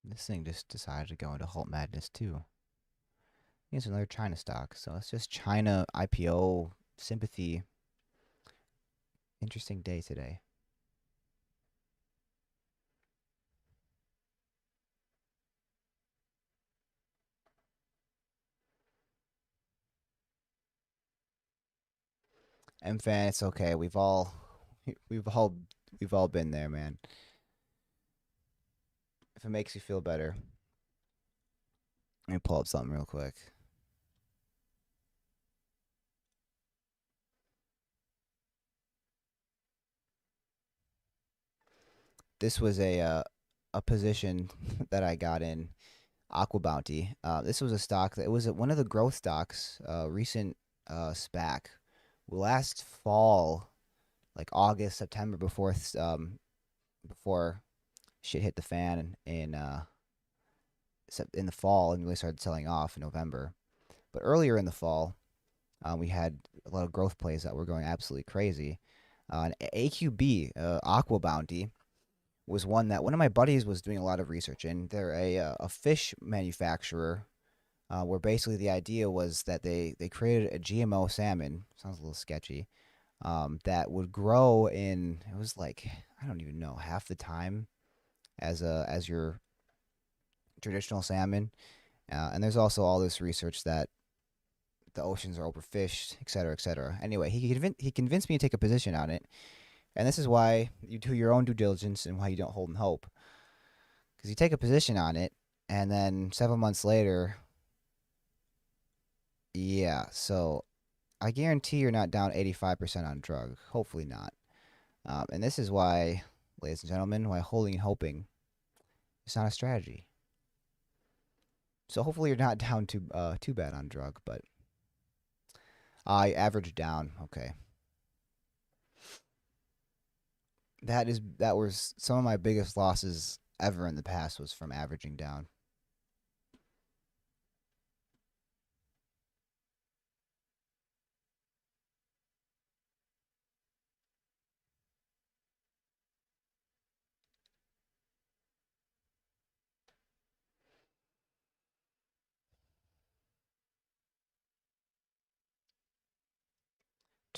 This thing just decided to go into halt madness too. Here's another China stock. So it's just China IPO sympathy. Interesting day today. MFAN, it's okay. we've all we've all been there, man. If it makes you feel better, let me pull up something real quick. This was a position that I got in Aqua Bounty. This was a stock that it was one of the growth stocks, recent SPAC. Last fall, like August, September, before shit hit the fan in the fall and really started selling off in November. But earlier in the fall, we had a lot of growth plays that were going absolutely crazy. And AQB, Aqua Bounty, was one that one of my buddies was doing a lot of research in. They're a fish manufacturer, where basically the idea was that they created a GMO salmon. Sounds a little sketchy. That would grow in, it was like, I don't even know, half the time as your traditional salmon. And there's also all this research that the oceans are overfished, et cetera, et cetera. Anyway, he convinced me to take a position on it, and this is why you do your own due diligence and why you don't hold and hope. Because you take a position on it, and then 7 months later, yeah. So I guarantee you're not down 85% on drug. Hopefully not. And this is why, ladies and gentlemen, why holding and hoping is not a strategy. So hopefully you're not down too bad on drug, but I averaged down. Okay. That was some of my biggest losses ever in the past was from averaging down.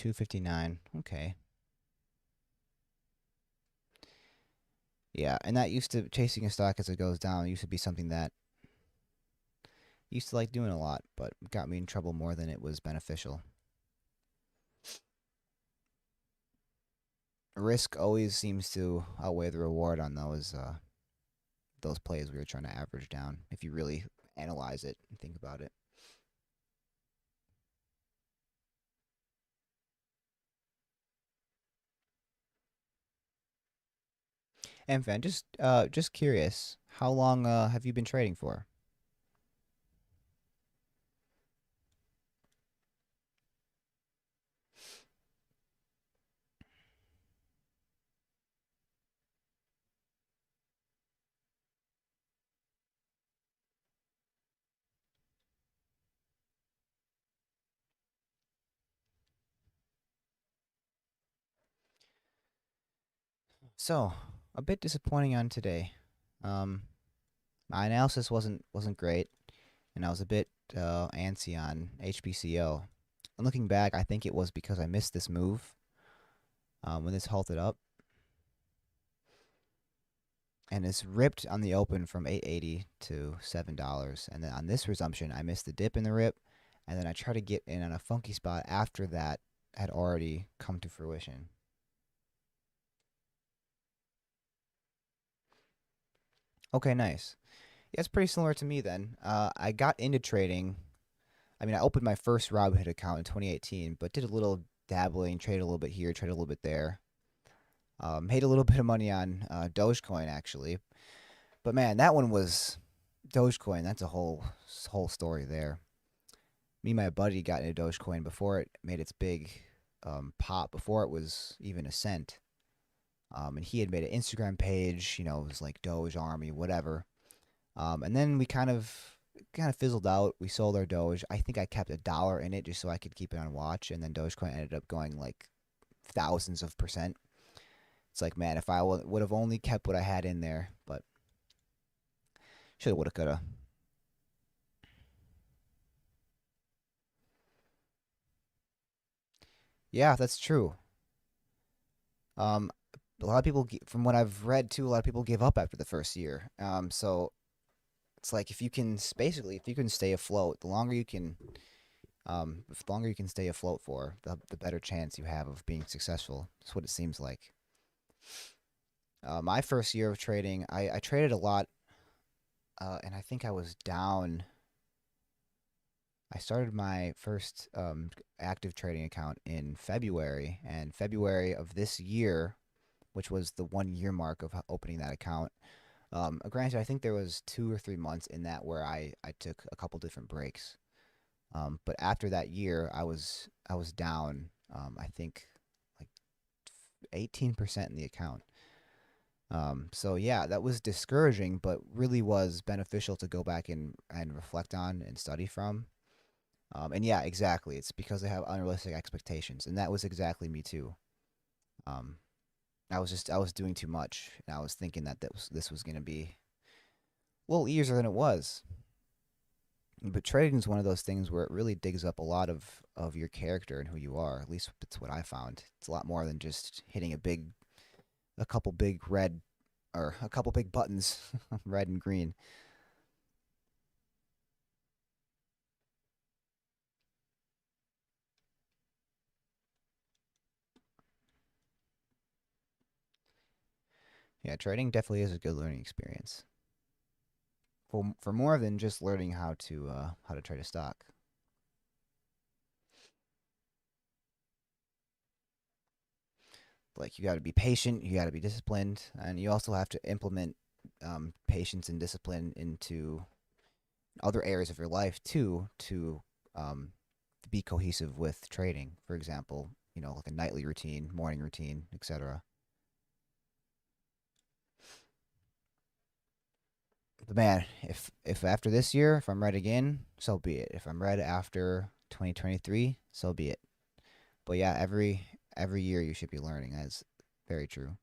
259. Okay. Yeah, and that used to chasing a stock as it goes down used to be something that I used to like doing a lot, but got me in trouble more than it was beneficial. Risk always seems to outweigh the reward on those plays we were trying to average down. If you really analyze it and think about it. And Fan, just curious, how long have you been trading for? So, a bit disappointing on today. Um, my analysis wasn't great, and I was a bit antsy on HBCO. And looking back, I think it was because I missed this move when this halted up, and it's ripped on the open from 880 to $7. And then on this resumption, I missed the dip in the rip, and then I tried to get in on a funky spot after that had already come to fruition. Okay, nice. Yeah, it's pretty similar to me then. I got into trading. I mean, I opened my first Robinhood account in 2018, but did a little dabbling, traded a little bit here, traded a little bit there. Made a little bit of money on Dogecoin actually, but man, that one was Dogecoin. That's a whole story there. Me and my buddy got into Dogecoin before it made its big pop, before it was even a cent. And he had made an Instagram page. It was like Doge Army, whatever. And then we kind of fizzled out. We sold our Doge. I think I kept $1 in it just so I could keep it on watch. And then Dogecoin ended up going like thousands of percent. It's like, man, if I would have only kept what I had in there, but shoulda, woulda, coulda. Yeah, that's true. Um, a lot of people, from what I've read too, a lot of people give up after the first year. So it's like basically if you can stay afloat, the longer you can stay afloat for, the better chance you have of being successful. That's what it seems like. My first year of trading, I traded a lot, and I think I was down. I started my first active trading account in February, and February of this year, which was the 1 year mark of opening that account. Granted, I think there was 2 or 3 months in that where I took a couple different breaks. But after that year, I was down. I think like 18% in the account. So yeah, that was discouraging, but really was beneficial to go back and reflect on and study from. And yeah, exactly. It's because they have unrealistic expectations, and that was exactly me too. Um, I was doing too much, and I was thinking that this was going to be a little easier than it was. But trading is one of those things where it really digs up a lot of your character and who you are. At least that's what I found. It's a lot more than just hitting a couple big red, or a couple big buttons, red and green. Yeah, trading definitely is a good learning experience for more than just learning how to trade a stock. Like you got to be patient, you got to be disciplined, and you also have to implement patience and discipline into other areas of your life too um, to be cohesive with trading. For example, like a nightly routine, morning routine, etc. But man, if after this year, if I'm red again, so be it. If I'm red after 2023, so be it. But yeah, every year you should be learning. That's very true.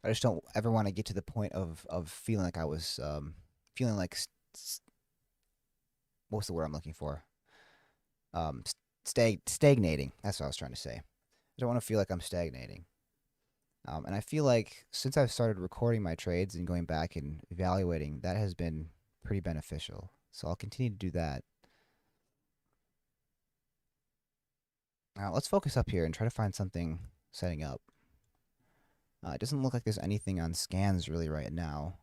I just don't ever want to get to the point of feeling like I was feeling like what's the word I'm looking for? um, stagnating. That's what I was trying to say. I don't want to feel like I'm stagnating. And I feel like since I've started recording my trades and going back and evaluating, that has been pretty beneficial. So I'll continue to do that. Now let's focus up here and try to find something setting up. It doesn't look like there's anything on scans really right now.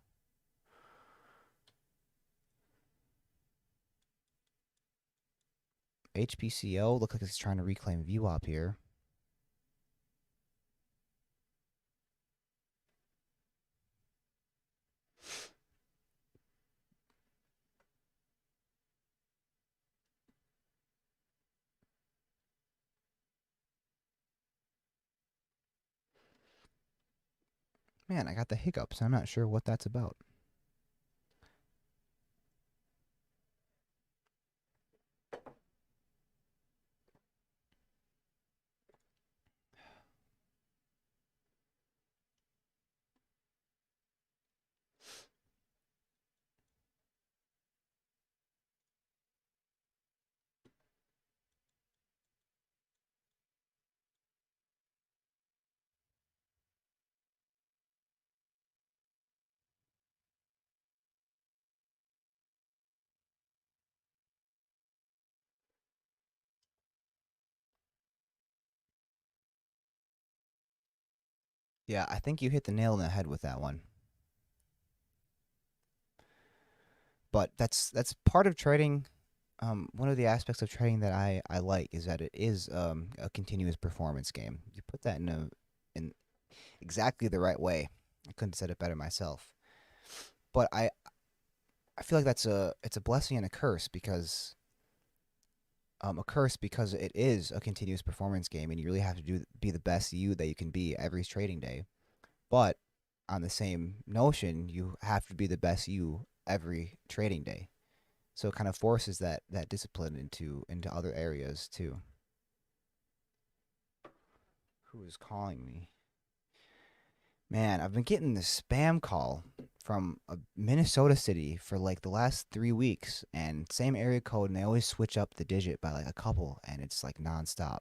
HPCO looks like it's trying to reclaim VWAP here. Man, I got the hiccups. I'm not sure what that's about. Yeah, I think you hit the nail on the head with that one. But that's part of trading. One of the aspects of trading that I like is that it is a continuous performance game. You put that in exactly the right way. I couldn't have said it better myself. But I feel like it's a blessing and a curse because it is a continuous performance game and you really have to be the best you that you can be every trading day. But on the same notion, you have to be the best you every trading day. So it kind of forces that discipline into other areas too. Who is calling me? Man, I've been getting this spam call from a Minnesota city for like the last 3 weeks, and same area code, and they always switch up the digit by like a couple, and it's like nonstop.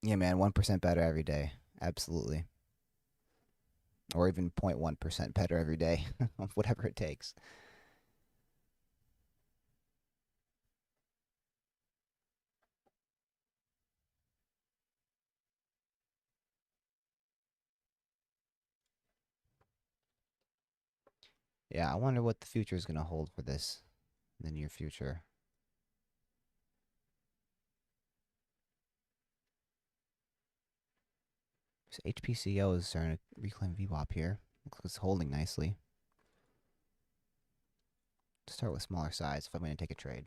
Yeah, man, 1% better every day, absolutely, or even 0.1% better every day, whatever it takes. Yeah, I wonder what the future is gonna hold for this in the near future. So HPCO is starting to reclaim VWAP here. Looks like it's holding nicely. Start with smaller size if I'm going to take a trade.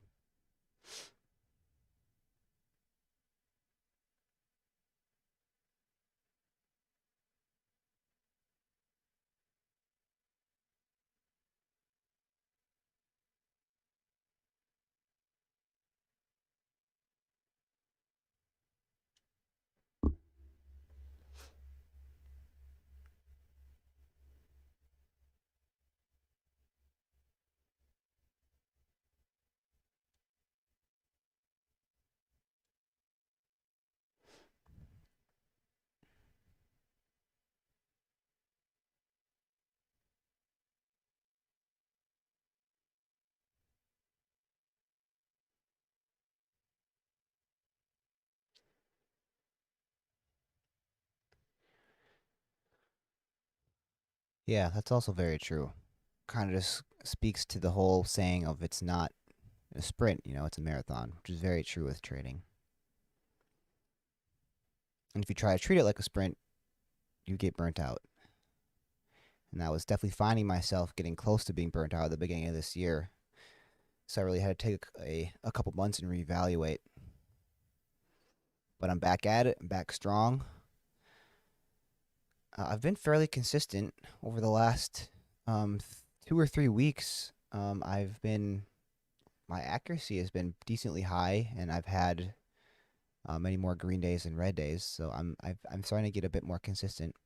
Yeah, that's also very true. Kind of just speaks to the whole saying of it's not a sprint, it's a marathon, which is very true with trading. And if you try to treat it like a sprint, you get burnt out. And I was definitely finding myself getting close to being burnt out at the beginning of this year. So I really had to take a couple months and reevaluate. But I'm back at it. I'm back strong. I've been fairly consistent over the last 2 or 3 weeks. My accuracy has been decently high, and I've had many more green days than red days. So I'm starting to get a bit more consistent.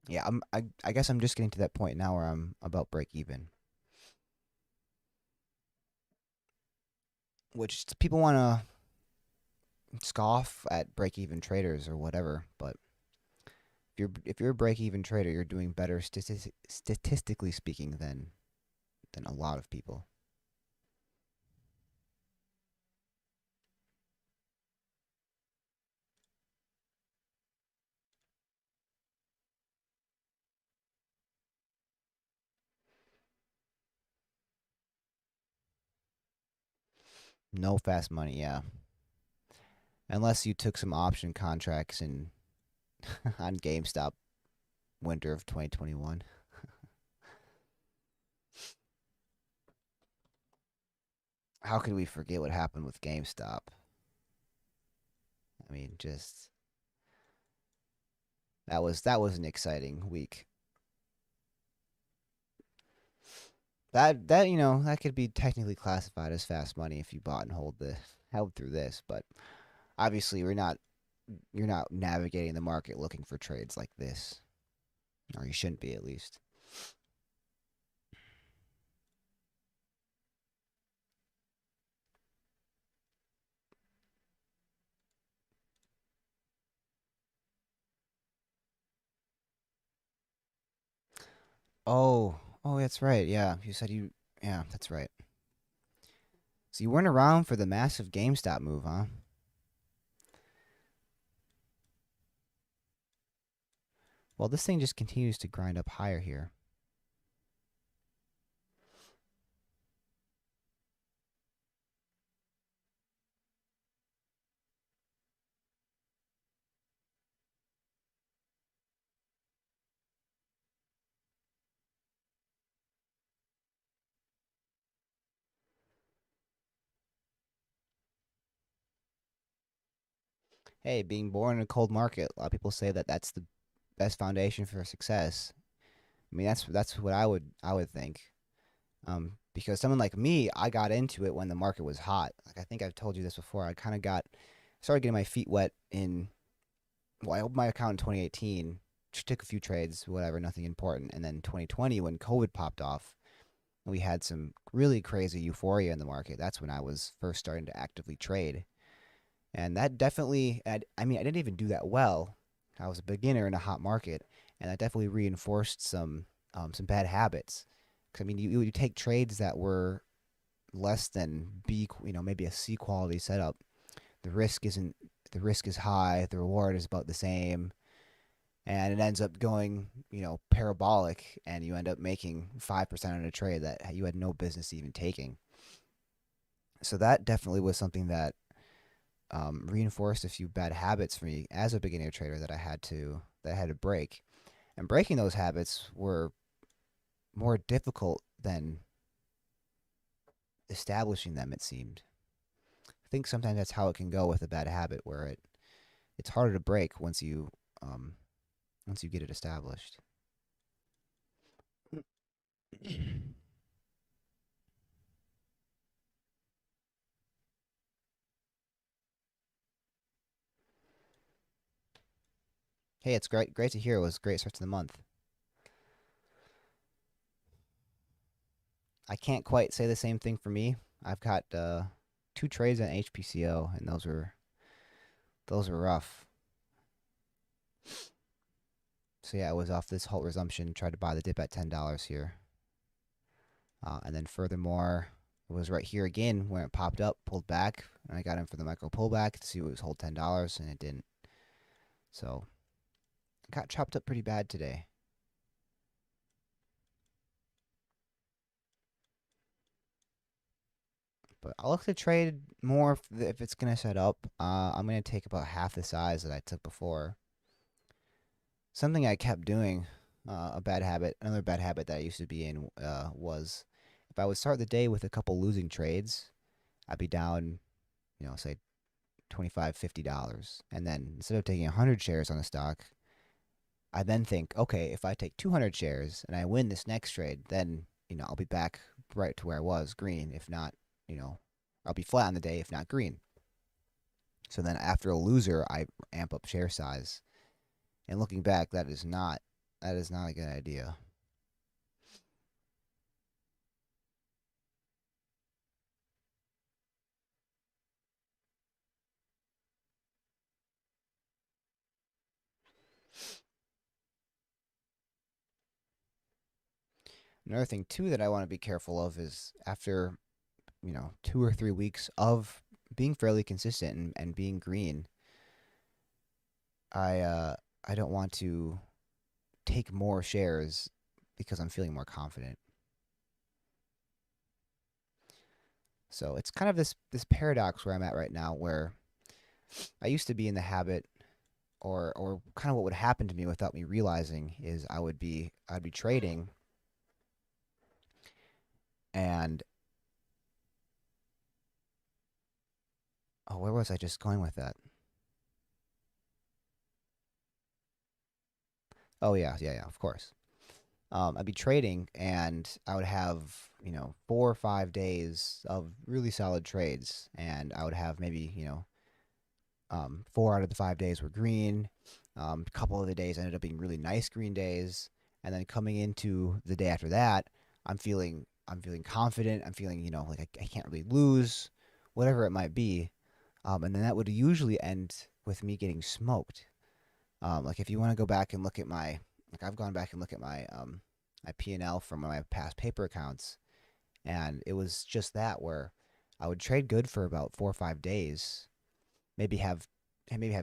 Yeah, I guess I'm just getting to that point now where I'm about break even, which people want to scoff at break even traders or whatever, but if you're a break even trader, you're doing better statistically speaking than a lot of people. No fast money, yeah. Unless you took some option contracts in on GameStop winter of 2021. How could we forget what happened with GameStop? I mean, just that was an exciting week. That could be technically classified as fast money if you bought and held through this, but obviously you're not navigating the market looking for trades like this, or you shouldn't be at least. Oh, that's right. Yeah, you said you. Yeah, that's right. So you weren't around for the massive GameStop move, huh? Well, this thing just continues to grind up higher here. Hey, being born in a cold market, a lot of people say that that's the best foundation for success. I mean, that's what I would think. Because someone like me, I got into it when the market was hot. Like I think I've told you this before. I kind of started getting my feet wet in. Well, I opened my account in 2018, took a few trades, whatever, nothing important, and then 2020 when COVID popped off, and we had some really crazy euphoria in the market. That's when I was first starting to actively trade, and that definitely. I mean, I didn't even do that well. I was a beginner in a hot market, and that definitely reinforced some bad habits. 'Cause, I mean, you take trades that were less than B, maybe a C quality setup. The risk isn't the risk is high, the reward is about the same, and it ends up going, parabolic, and you end up making 5% on a trade that you had no business even taking. So that definitely was something that reinforced a few bad habits for me as a beginner trader that I had to break. And breaking those habits were more difficult than establishing them. It seemed. I think sometimes that's how it can go with a bad habit, where it's harder to break um, once you get it established. Hey, it's great to hear. It was a great start to the month. I can't quite say the same thing for me. I've got two trades on HPCO, and those were rough. So yeah, I was off this halt resumption, tried to buy the dip at $10 here, and then furthermore, it was right here again when it popped up, pulled back, and I got in for the micro pullback to see what was hold $10, and it didn't. So I got chopped up pretty bad today. But I'll look to trade more if it's gonna set up. I'm gonna take about half the size that I took before. Something I kept doing, another bad habit that I used to be in, was if I would start the day with a couple losing trades, I'd be down, say $25, $50, and then instead of taking 100 shares on a stock, I then think, okay, if I take 200 shares and I win this next trade, then I'll be back right to where I was, green. If not, you know, I'll be flat on the day, if not green. So then after a loser, I amp up share size. And looking back, that is not That is not a good idea. Another thing too that I want to be careful of is after 2 or 3 weeks of being fairly consistent and being green, I I don't want to take more shares because I'm feeling more confident. So it's kind of this paradox where I'm at right now, where I used to be in the habit, or kind of what would happen to me without me realizing is I'd be trading, and oh, where was I just going with that? Oh yeah, of course. I'd be trading, and I would have 4 or 5 days of really solid trades, and I would have maybe 4 out of the 5 days were green. A couple of the days ended up being really nice green days, and then coming into the day after that, I'm feeling confident. I'm feeling like I can't really lose, whatever it might be. And then that would usually end with me getting smoked. Like if you want to go back and look at my, like I've gone back and look at my P&L from my past paper accounts, and it was just that where I would trade good for about 4 or 5 days, maybe have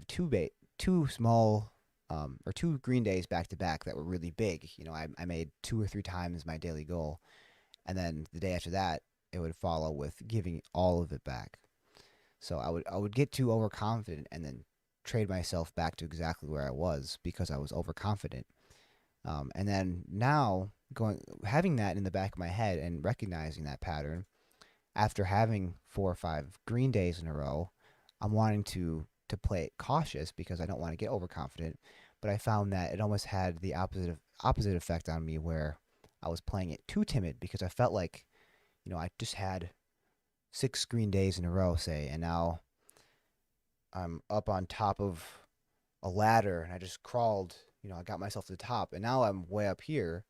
two small or two green days back to back that were really big. I made 2 or 3 times my daily goal, and then the day after that, it would follow with giving all of it back. So I would get too overconfident and then trade myself back to exactly where I was because I was overconfident. And then now going having that in the back of my head and recognizing that pattern after having 4 or 5 green days in a row, I'm wanting to play it cautious because I don't want to get overconfident. But I found that it almost had the opposite effect on me, where I was playing it too timid because I felt like I just had 6 green days in a row, say, and now I'm up on top of a ladder and I just crawled. I got myself to the top, and now I'm way up here,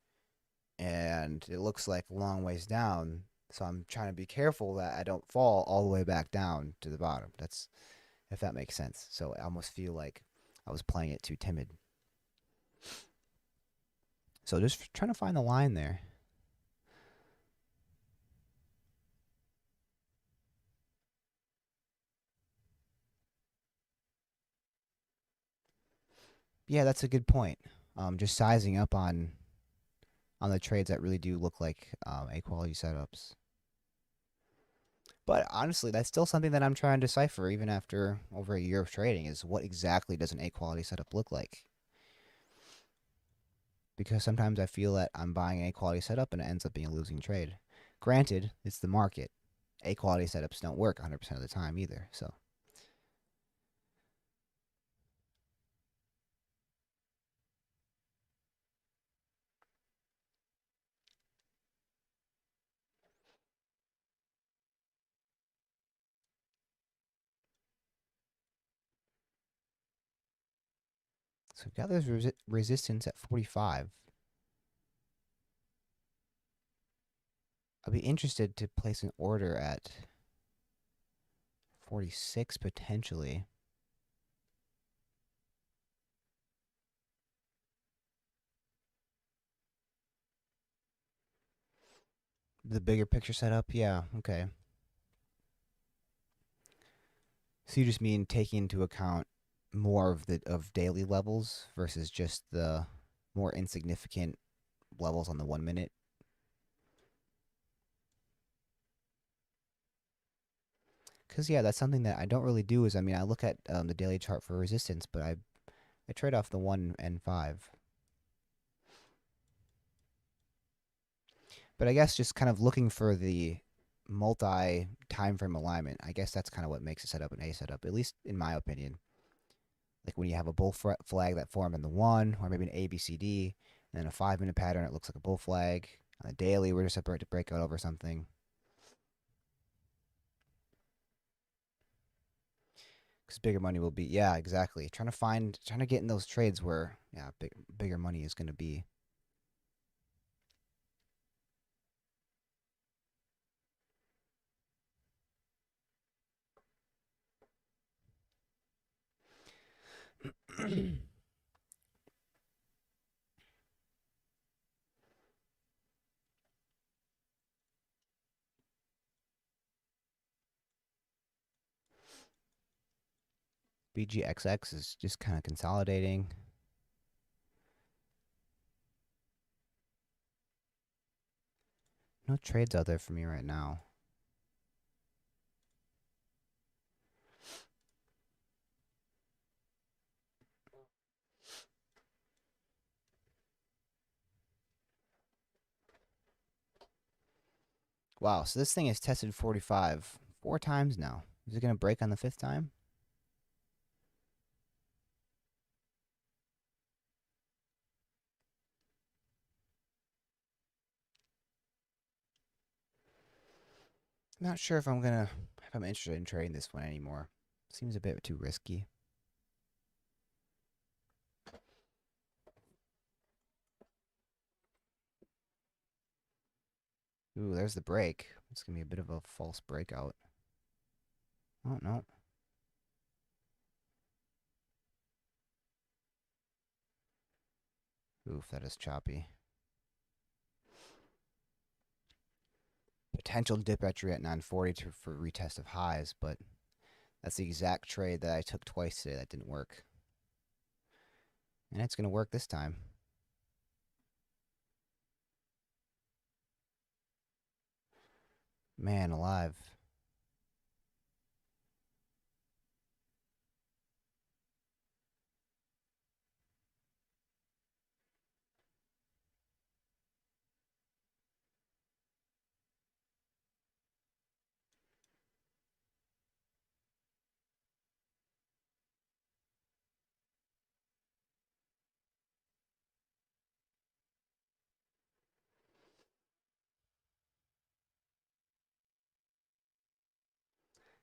and it looks like a long ways down. So I'm trying to be careful that I don't fall all the way back down to the bottom. That's if that makes sense. So I almost feel like I was playing it too timid. So just trying to find the line there. Yeah, that's a good point. Just sizing up on the trades that really do look like A quality setups. But honestly, that's still something that I'm trying to decipher even after over a year of trading, is what exactly does an A quality setup look like? Because sometimes I feel that I'm buying an A quality setup and it ends up being a losing trade. Granted, it's the market. A quality setups don't work 100% of the time either. So we've got this resistance at 45. I'd be interested to place an order at 46 potentially. The bigger picture setup, yeah, okay. So you just mean taking into account more of daily levels versus just the more insignificant levels on the 1 minute? Because yeah, that's something that I don't really do. Is, I mean, I look at the daily chart for resistance, but I trade off the 1 and 5. But I guess just kind of looking for the multi time frame alignment. I guess that's kind of what makes a setup an A setup, at least in my opinion. Like when you have a bull flag that formed in the one, or maybe an ABCD, and then a 5 minute pattern, it looks like a bull flag. On the daily, we're just about to break out over something. Because bigger money will be, yeah, exactly. Trying to get in those trades where, yeah, bigger money is going to be. BGXX is just kind of consolidating. No trades out there for me right now. Wow, so this thing has tested 45 four times now. Is it going to break on the fifth time? Not sure if if I'm interested in trading this one anymore. Seems a bit too risky. Ooh, there's the break. It's going to be a bit of a false breakout. Oh, no. Oof, that is choppy. Potential dip entry at 940 for retest of highs, but that's the exact trade that I took twice today that didn't work. And it's going to work this time. Man alive.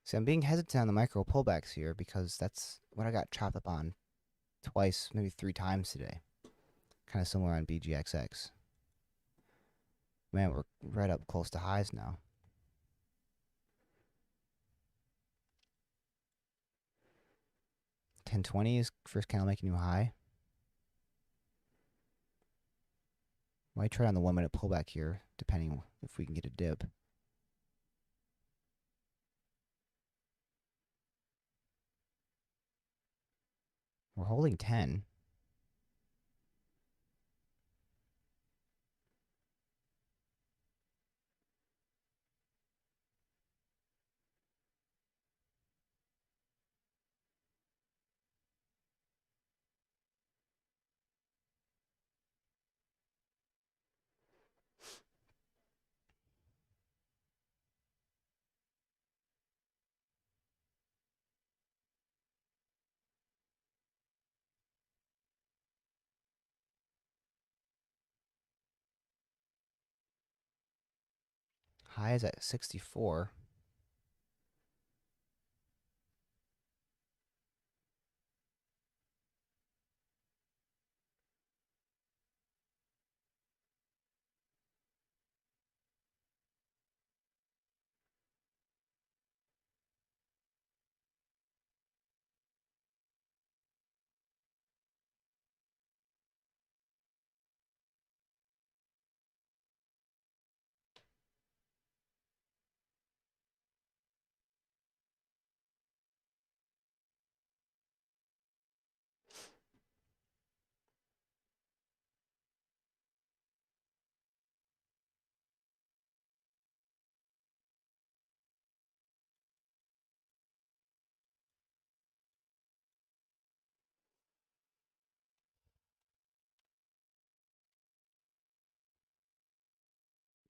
See, I'm being hesitant on the micro pullbacks here because that's what I got chopped up on twice, maybe three times today. Kind of similar on BGXX. Man, we're right up close to highs now. $10.20 is first candle making new high. Might try on the 1 minute pullback here, depending if we can get a dip. We're holding 10. High is at 64.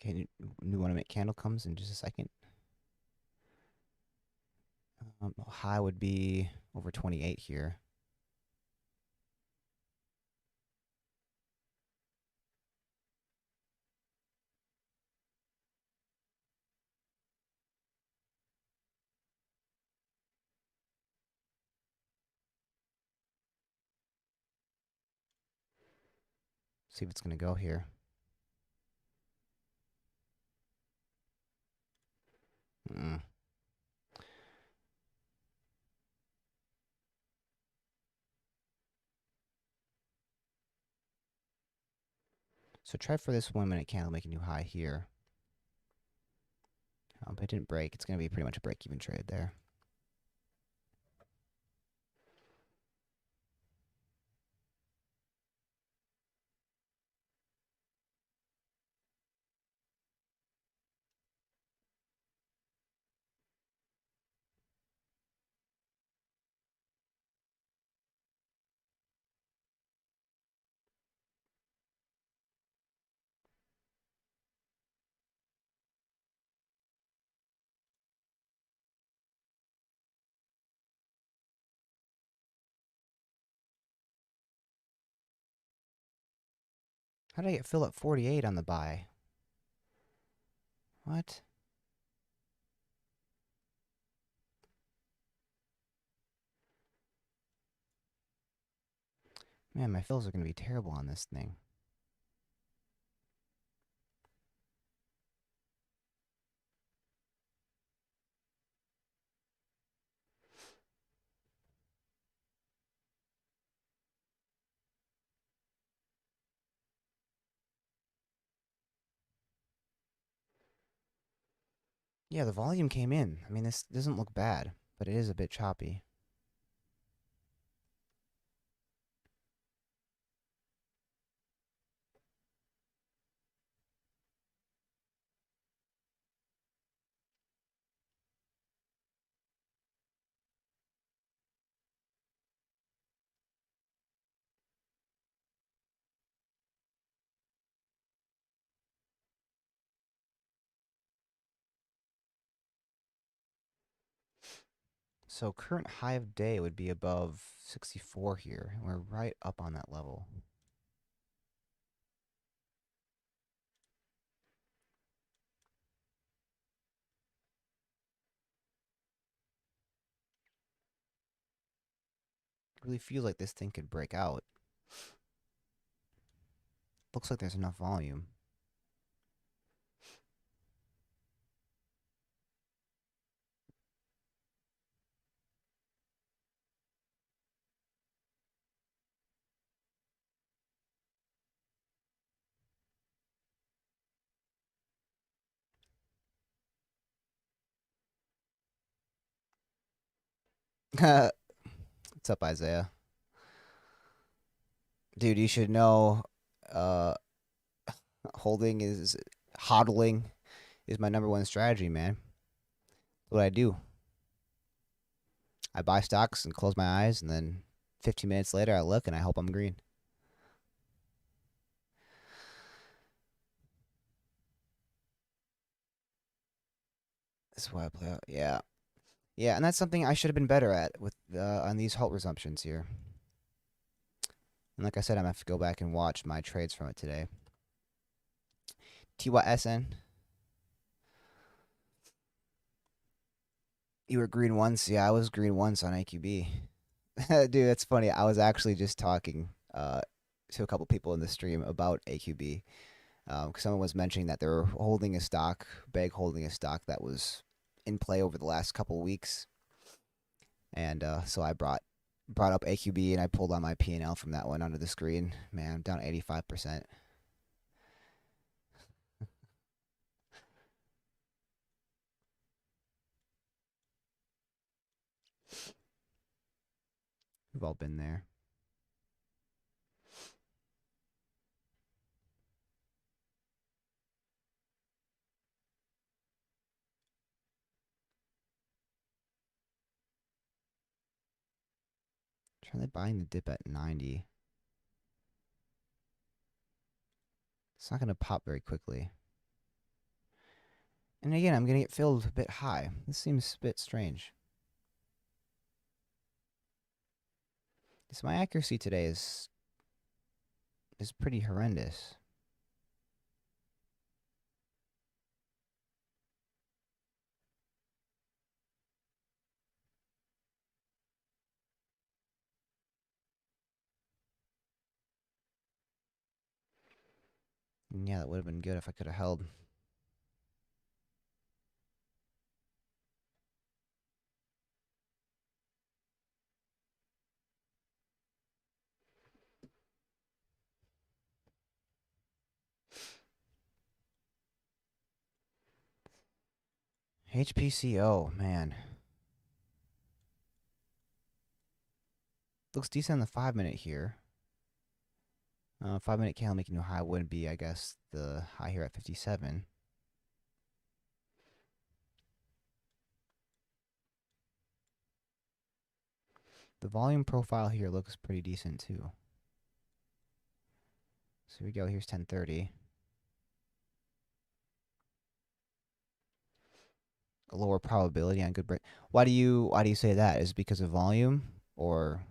Okay, new 1 minute candle comes in just a second. High would be over 28 here. See if it's gonna go here. Mm. So try for this 1 minute candle, make a new high here. But it didn't break. It's gonna be pretty much a break-even trade there. How did I get fill at 48 on the buy? What? Man, my fills are gonna be terrible on this thing. Yeah, the volume came in. I mean, this doesn't look bad, but it is a bit choppy. So current high of day would be above 64 here, and we're right up on that level. It really feels like this thing could break out. Looks like there's enough volume. What's up, Isaiah? Dude, you should know uh holding is hodling is my number one strategy, man. What I do. I buy stocks and close my eyes, and then 15 minutes later, I look and I hope I'm green. That's why I play out. Yeah, yeah, and that's something I should have been better at with on these halt resumptions here. And like I said, I'm gonna have to go back and watch my trades from it today. TYSN, you were green once. Yeah, I was green once on AQB. Dude, that's funny. I was actually just talking to a couple people in the stream about AQB. Someone was mentioning that they were holding a stock, bag holding a stock that was in play over the last couple of weeks, and so I brought up AQB and I pulled on my P&L from that one onto the screen. Man, I'm down 85%. We've all been there. Try buying the dip at 90. It's not going to pop very quickly. And again, I'm going to get filled a bit high. This seems a bit strange. So my accuracy today is pretty horrendous. Yeah, that would have been good if I could have held. HPCO, man. Looks decent on the 5 minute here. 5 minute candle making new high would be, I guess, the high here at 57. The volume profile here looks pretty decent too. So here we go. Here's 1030. A lower probability on good break. Why do you say that? Is it because of volume, or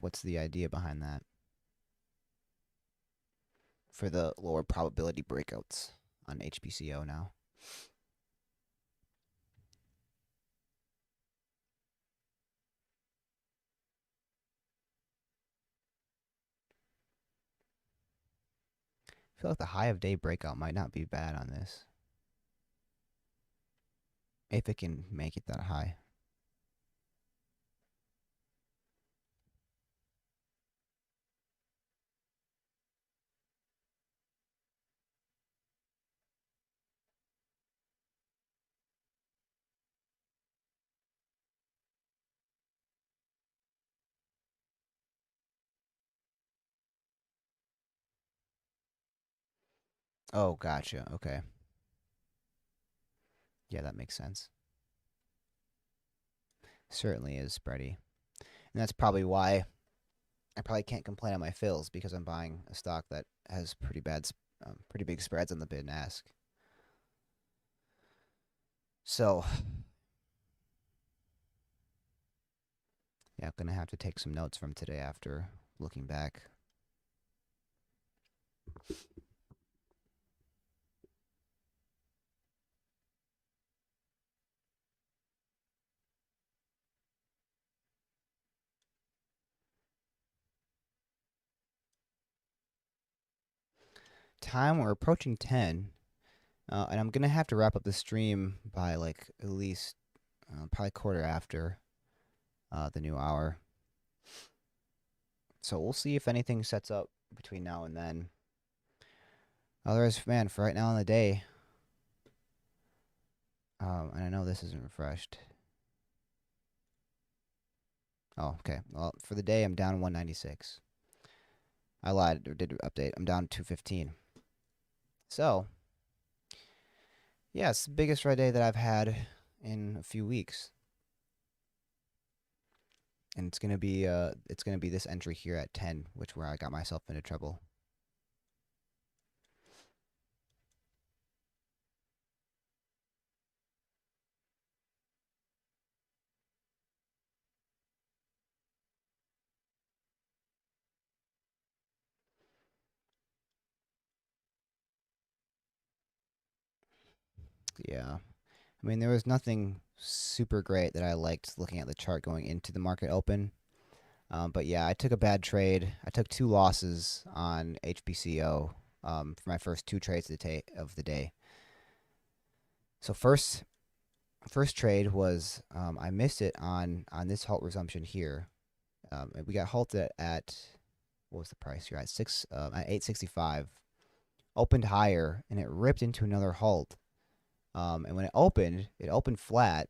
what's the idea behind that for the lower probability breakouts on HPCO now? I feel like the high of day breakout might not be bad on this if it can make it that high. Oh, gotcha. Okay. Yeah, that makes sense. Certainly is spready. And that's probably why I probably can't complain on my fills, because I'm buying a stock that has pretty big spreads on the bid and ask. So, yeah, I'm gonna have to take some notes from today after looking back. Time, we're approaching 10, and I'm gonna have to wrap up the stream by like at least probably quarter after the new hour. So we'll see if anything sets up between now and then. Otherwise, man, for right now in the day, and I know this isn't refreshed. Oh, okay. Well, for the day, I'm down 196. I lied, or did update. I'm down 215. So, yeah, it's the biggest red day that I've had in a few weeks. And it's gonna be this entry here at 10, which where I got myself into trouble. Yeah. I mean, there was nothing super great that I liked looking at the chart going into the market open. But yeah, I took a bad trade. I took two losses on HBCO for my first two trades of the day. So first trade was I missed it on this halt resumption here. We got halted at what was the price here at 865. Opened higher and it ripped into another halt. And when it opened flat.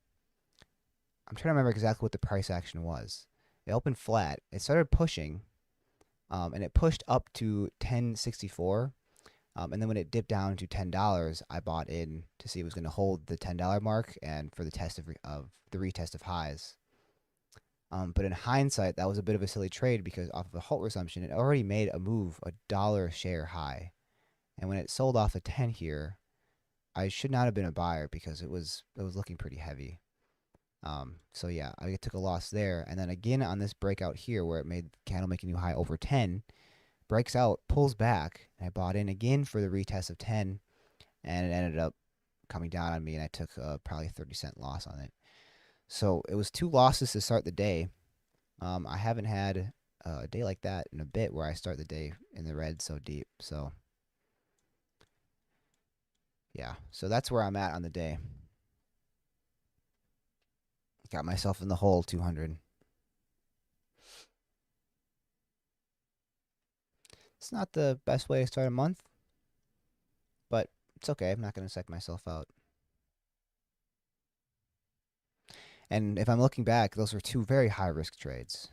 I'm trying to remember exactly what the price action was. It opened flat. It started pushing, and it pushed up to 1064. And then when it dipped down to $10, I bought in to see if it was going to hold the $10 mark and for the test of the retest of highs. But in hindsight, that was a bit of a silly trade because off of a halt resumption, it already made a move, a dollar share high. And when it sold off a 10 here, I should not have been a buyer because it was looking pretty heavy. So yeah, I took a loss there, and then again on this breakout here where it made candle make a new high over 10, breaks out, pulls back, and I bought in again for the retest of 10, and it ended up coming down on me, and I took probably a 30-cent loss on it. So it was two losses to start the day. I haven't had a day like that in a bit where I start the day in the red so deep. So Yeah, so that's where I'm at on the day. Got myself in the hole 200. It's not the best way to start a month, but it's okay. I'm not going to psych myself out. And if I'm looking back, those were two very high risk trades.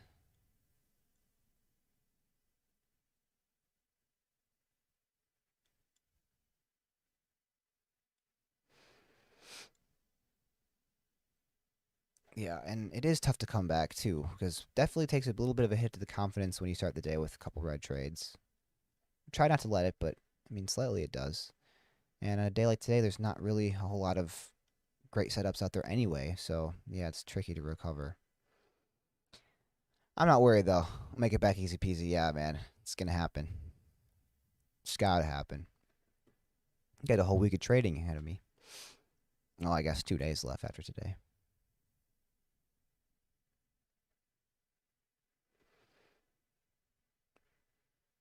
Yeah, and it is tough to come back too, because definitely takes a little bit of a hit to the confidence when you start the day with a couple red trades. Try not to let it, but I mean, slightly it does. And a day like today, there's not really a whole lot of great setups out there anyway, so yeah, it's tricky to recover. I'm not worried though. I'll make it back easy peasy. Yeah, man, it's gonna happen. It's gotta happen. Got a whole week of trading ahead of me. Well, I guess 2 days left after today.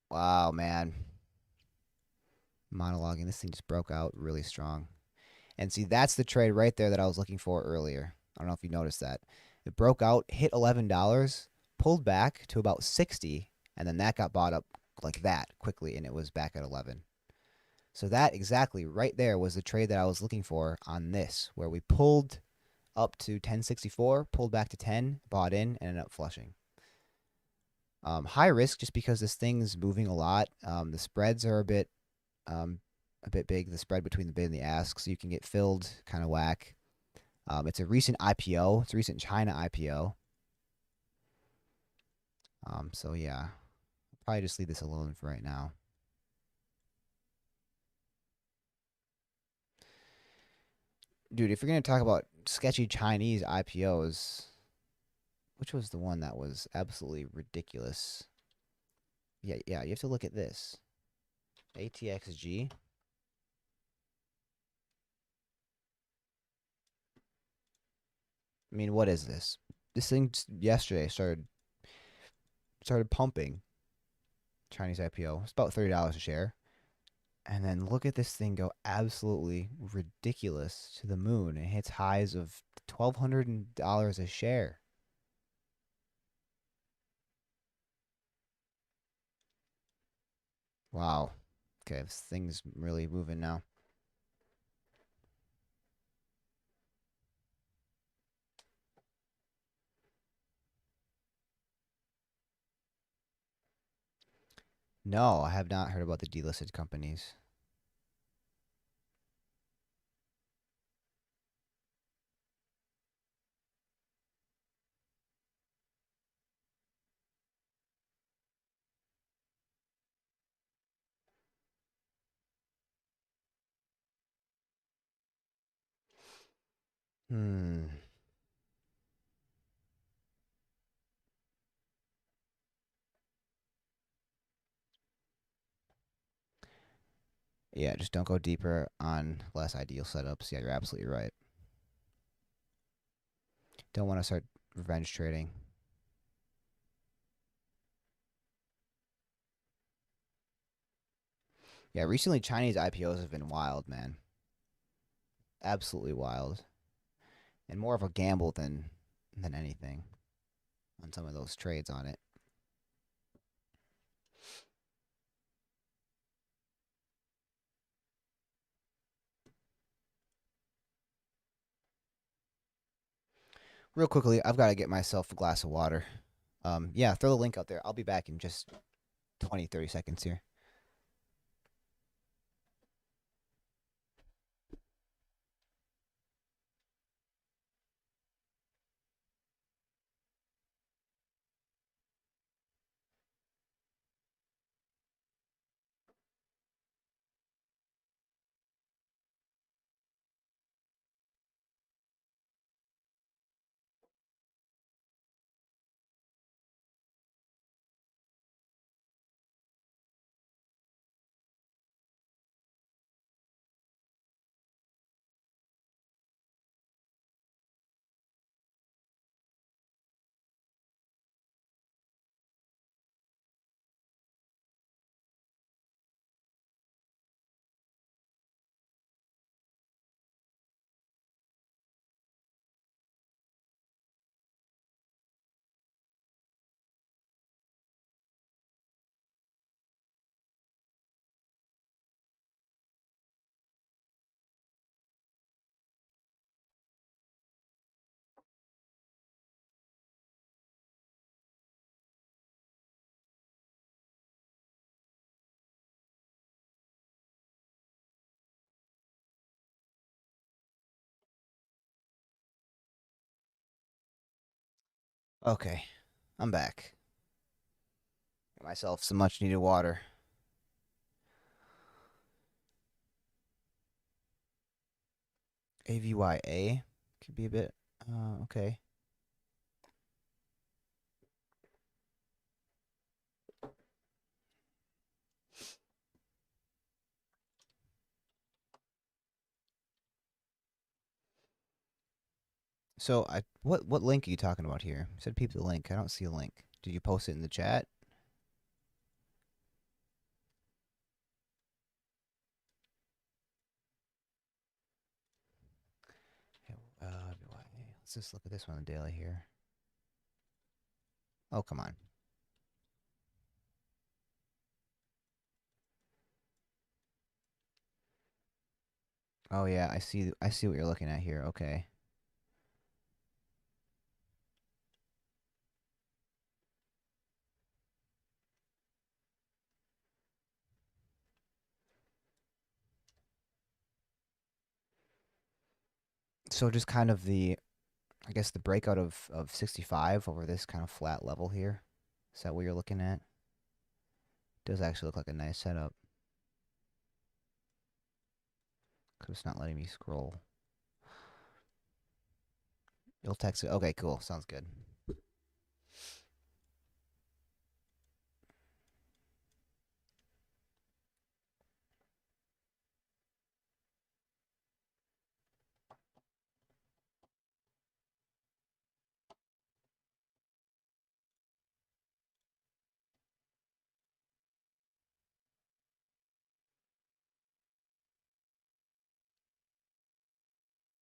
Wow, man. Monologuing. This thing just broke out really strong. And see, that's the trade right there that I was looking for earlier. I don't know if you noticed that. It broke out, hit $11, pulled back to about 60, and then that got bought up like that quickly, and it was back at 11. So that exactly right there was the trade that I was looking for on this, where we pulled up to 1064, pulled back to 10, bought in, and ended up flushing. High risk just because this thing's moving a lot. The spreads are um, a bit big. The spread between the bid and the ask, so you can get filled, kind of whack. It's a recent IPO. It's a recent China IPO. So yeah, I'll probably just leave this alone for right now. Dude, if you're gonna talk about sketchy Chinese IPOs, which was the one that was absolutely ridiculous? Yeah, yeah, you have to look at this. ATXG. I mean, what is this? This thing yesterday started pumping. Chinese IPO. It's about $30 a share. And then look at this thing go absolutely ridiculous to the moon. It hits highs of $1,200 a share. Wow. Okay, this thing's really moving now. No, I have not heard about the delisted companies. Hmm. Yeah, just don't go deeper on less ideal setups. Yeah, you're absolutely right. Don't want to start revenge trading. Yeah, recently Chinese IPOs have been wild, man. Absolutely wild. And more of a gamble than anything on some of those trades on it. Real quickly, I've got to get myself a glass of water. Yeah, throw the link out there. I'll be back in just 20, 30 seconds here. Okay, I'm back. Got myself some much needed water. AVYA could be a bit. Okay. So what link are you talking about here? You said peep the link. I don't see a link. Did you post it in the chat? Let's just look at this one on the daily here. Oh, come on. Oh yeah, I see what you're looking at here. Okay. So just kind of I guess the breakout of 65 over this kind of flat level here. Is that what you're looking at? Does actually look like a nice setup. Cause it's not letting me scroll. You'll text it. Okay, cool. Sounds good.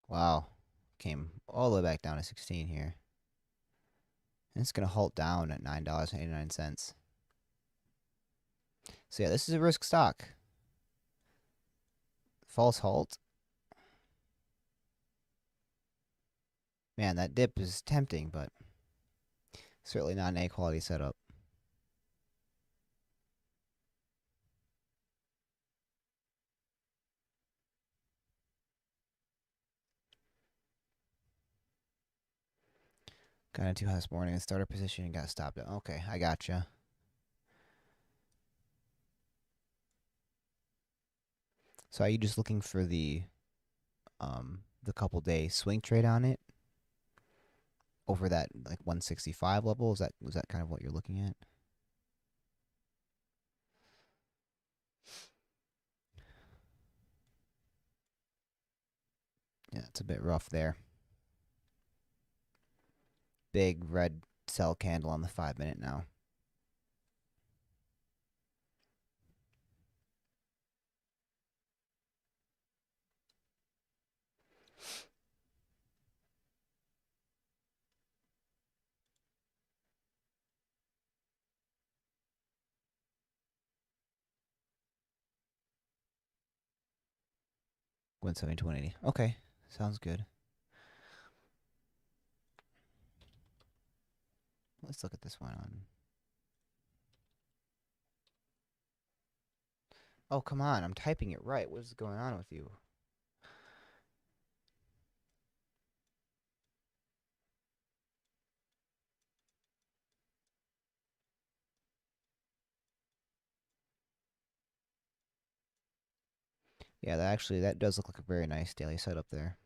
Wow. Came all the way back down to 16 here. And it's going to halt down at $9.89. So yeah, this is a risk stock. False halt. Man, that dip is tempting, but certainly not an A quality setup. Got into too high this morning and started position and got stopped. Okay, I gotcha. So are you just looking for the couple day swing trade on it over that like 165 level? Was that kind of what you're looking at? Yeah, it's a bit rough there. Big red sell candle on the 5 minute now. Went 70 to 180. Okay, sounds good. Let's look at this one on. Oh, come on. I'm typing it right. What is going on with you? Yeah, that does look like a very nice daily setup there.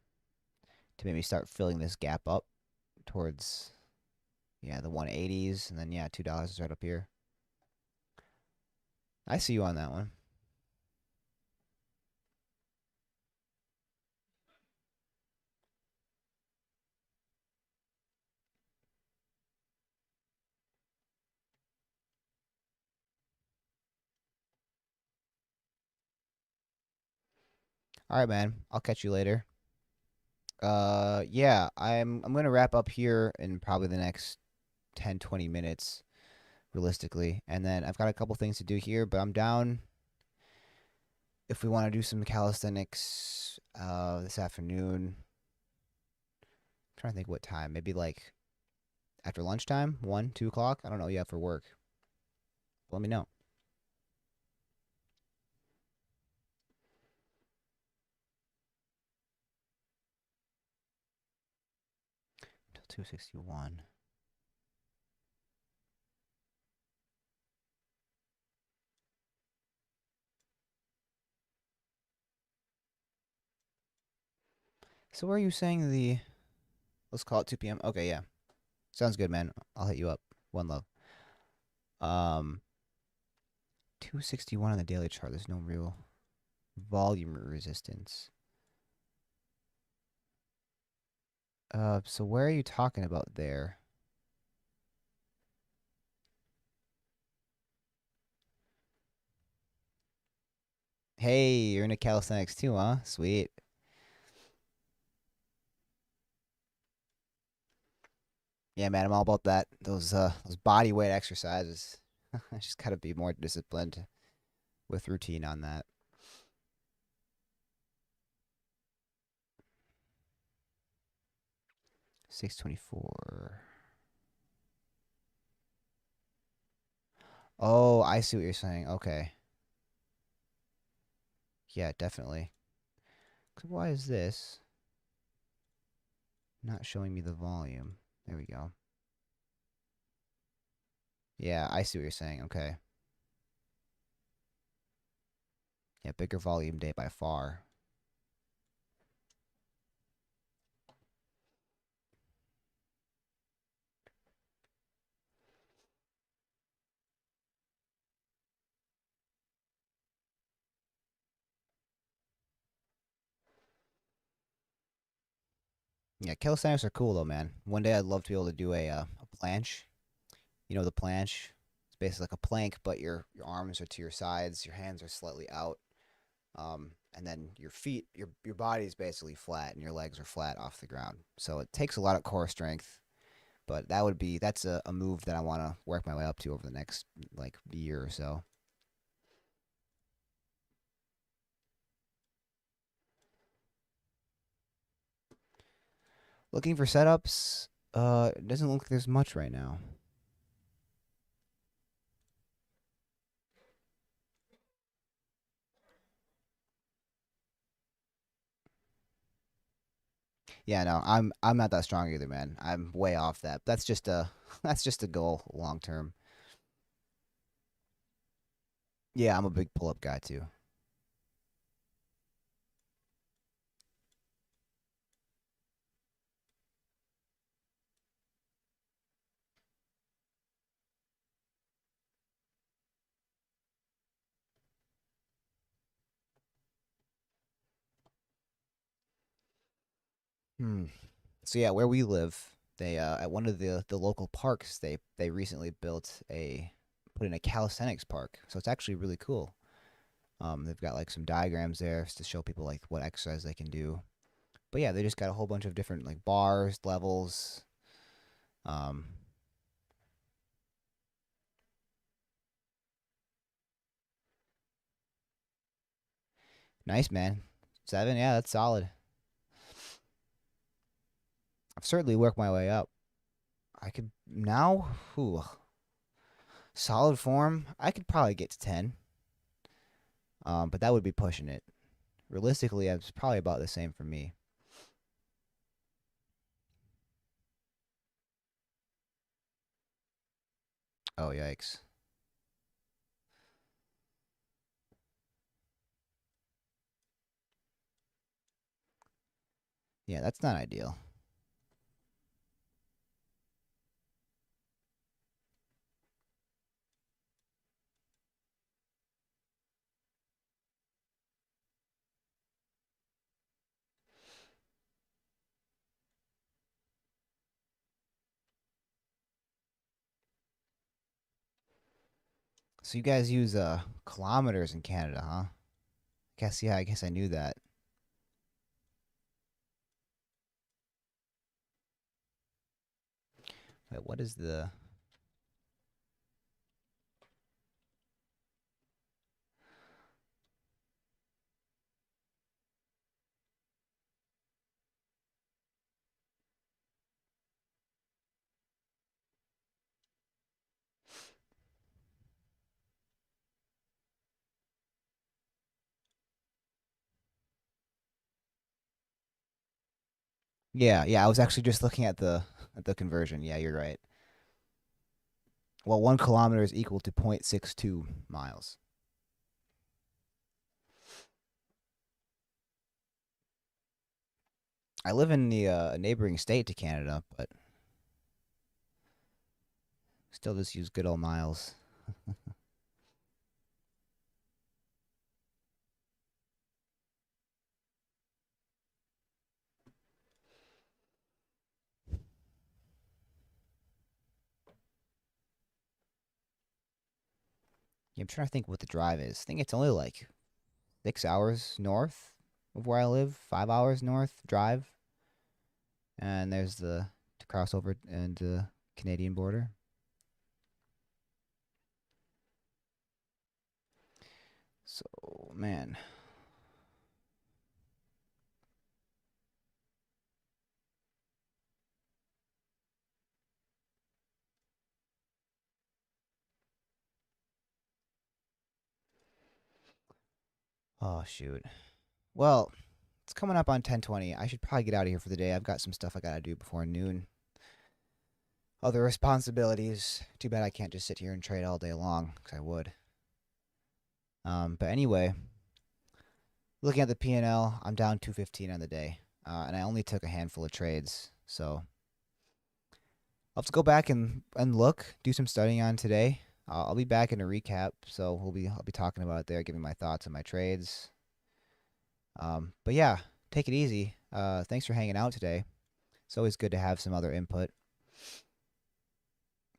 To maybe start filling this gap up towards the 180s, and then $2 is right up here. I see you on that one. All right, man. I'll catch you later. Yeah, I'm gonna wrap up here in probably the next 10, 20 minutes, realistically, and then I've got a couple things to do here, but I'm down if we want to do some calisthenics this afternoon. I'm trying to think what time. Maybe like after lunchtime, 1, 2 o'clock. I don't know. Yeah, for work. Let me know. Until 261. So where are you saying the? Let's call it 2 p.m. Okay, yeah, sounds good, man. I'll hit you up. One love. Um, 261 on the daily chart. There's no real volume resistance. So where are you talking about there? Hey, you're into calisthenics too, huh? Sweet. Yeah, man, I'm all about that. Those body weight exercises. I just gotta be more disciplined with routine on that. 624. Oh, I see what you're saying. Okay. Yeah, definitely. Why is this not showing me the volume? There we go. Yeah, I see what you're saying. Okay. Yeah, bigger volume day by far. Yeah, calisthenics are cool though, man. One day I'd love to be able to do a planche. You know the planche? It's basically like a plank, but your arms are to your sides, your hands are slightly out, and then your feet, your body is basically flat, and your legs are flat off the ground. So it takes a lot of core strength, but that's a move that I want to work my way up to over the next like year or so. Looking for setups. It doesn't look like there's much right now. Yeah, no, I'm not that strong either, man. I'm way off that. That's just a that's just a goal long term. Yeah, I'm a big pull up guy too. Hmm. So yeah, where we live, they at one of the local parks, they recently built a put in a calisthenics park. So it's actually really cool. They've got like some diagrams there to show people like what exercise they can do. But yeah, they just got a whole bunch of different like bars, levels. Um, Nice, man. 7, yeah, that's solid. I've certainly worked my way up. I could now, whew, solid form. I could probably get to 10. But that would be pushing it. Realistically, it's probably about the same for me. Oh, yikes. Yeah, that's not ideal. So you guys use kilometers in Canada, huh? Guess yeah, I guess I knew that. Wait, what is the? Yeah, yeah. I was actually just looking at the conversion. Yeah, you're right. Well, 1 kilometer is equal to 0.62 miles. I live in the neighboring state to Canada, but still just use good old miles. Yeah, I'm trying to think what the drive is. I think it's only like 6 hours north of where I live, 5 hours north drive, and there's the to cross over and the Canadian border. So man, oh shoot. Well, it's coming up on 10:20. I should probably get out of here for the day. I've got some stuff I gotta do before noon. Other responsibilities. Too bad I can't just sit here and trade all day long, because I would. But anyway, looking at the P&L, I'm down 215 on the day, and I only took a handful of trades. So I'll have to go back and look, do some studying on today. I'll be back in a recap, so I'll be talking about it there, giving my thoughts on my trades. But yeah, take it easy. Thanks for hanging out today. It's always good to have some other input.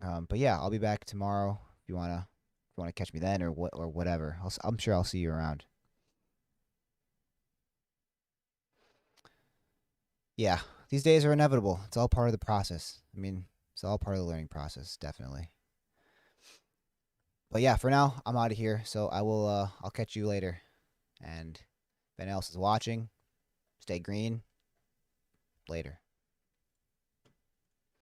But yeah, I'll be back tomorrow if you wanna catch me then or whatever. I'm sure I'll see you around. Yeah, these days are inevitable. It's all part of the process. I mean, it's all part of the learning process, definitely. But yeah, for now, I'm out of here. So I'll catch you later. And if anyone else is watching, stay green. Later.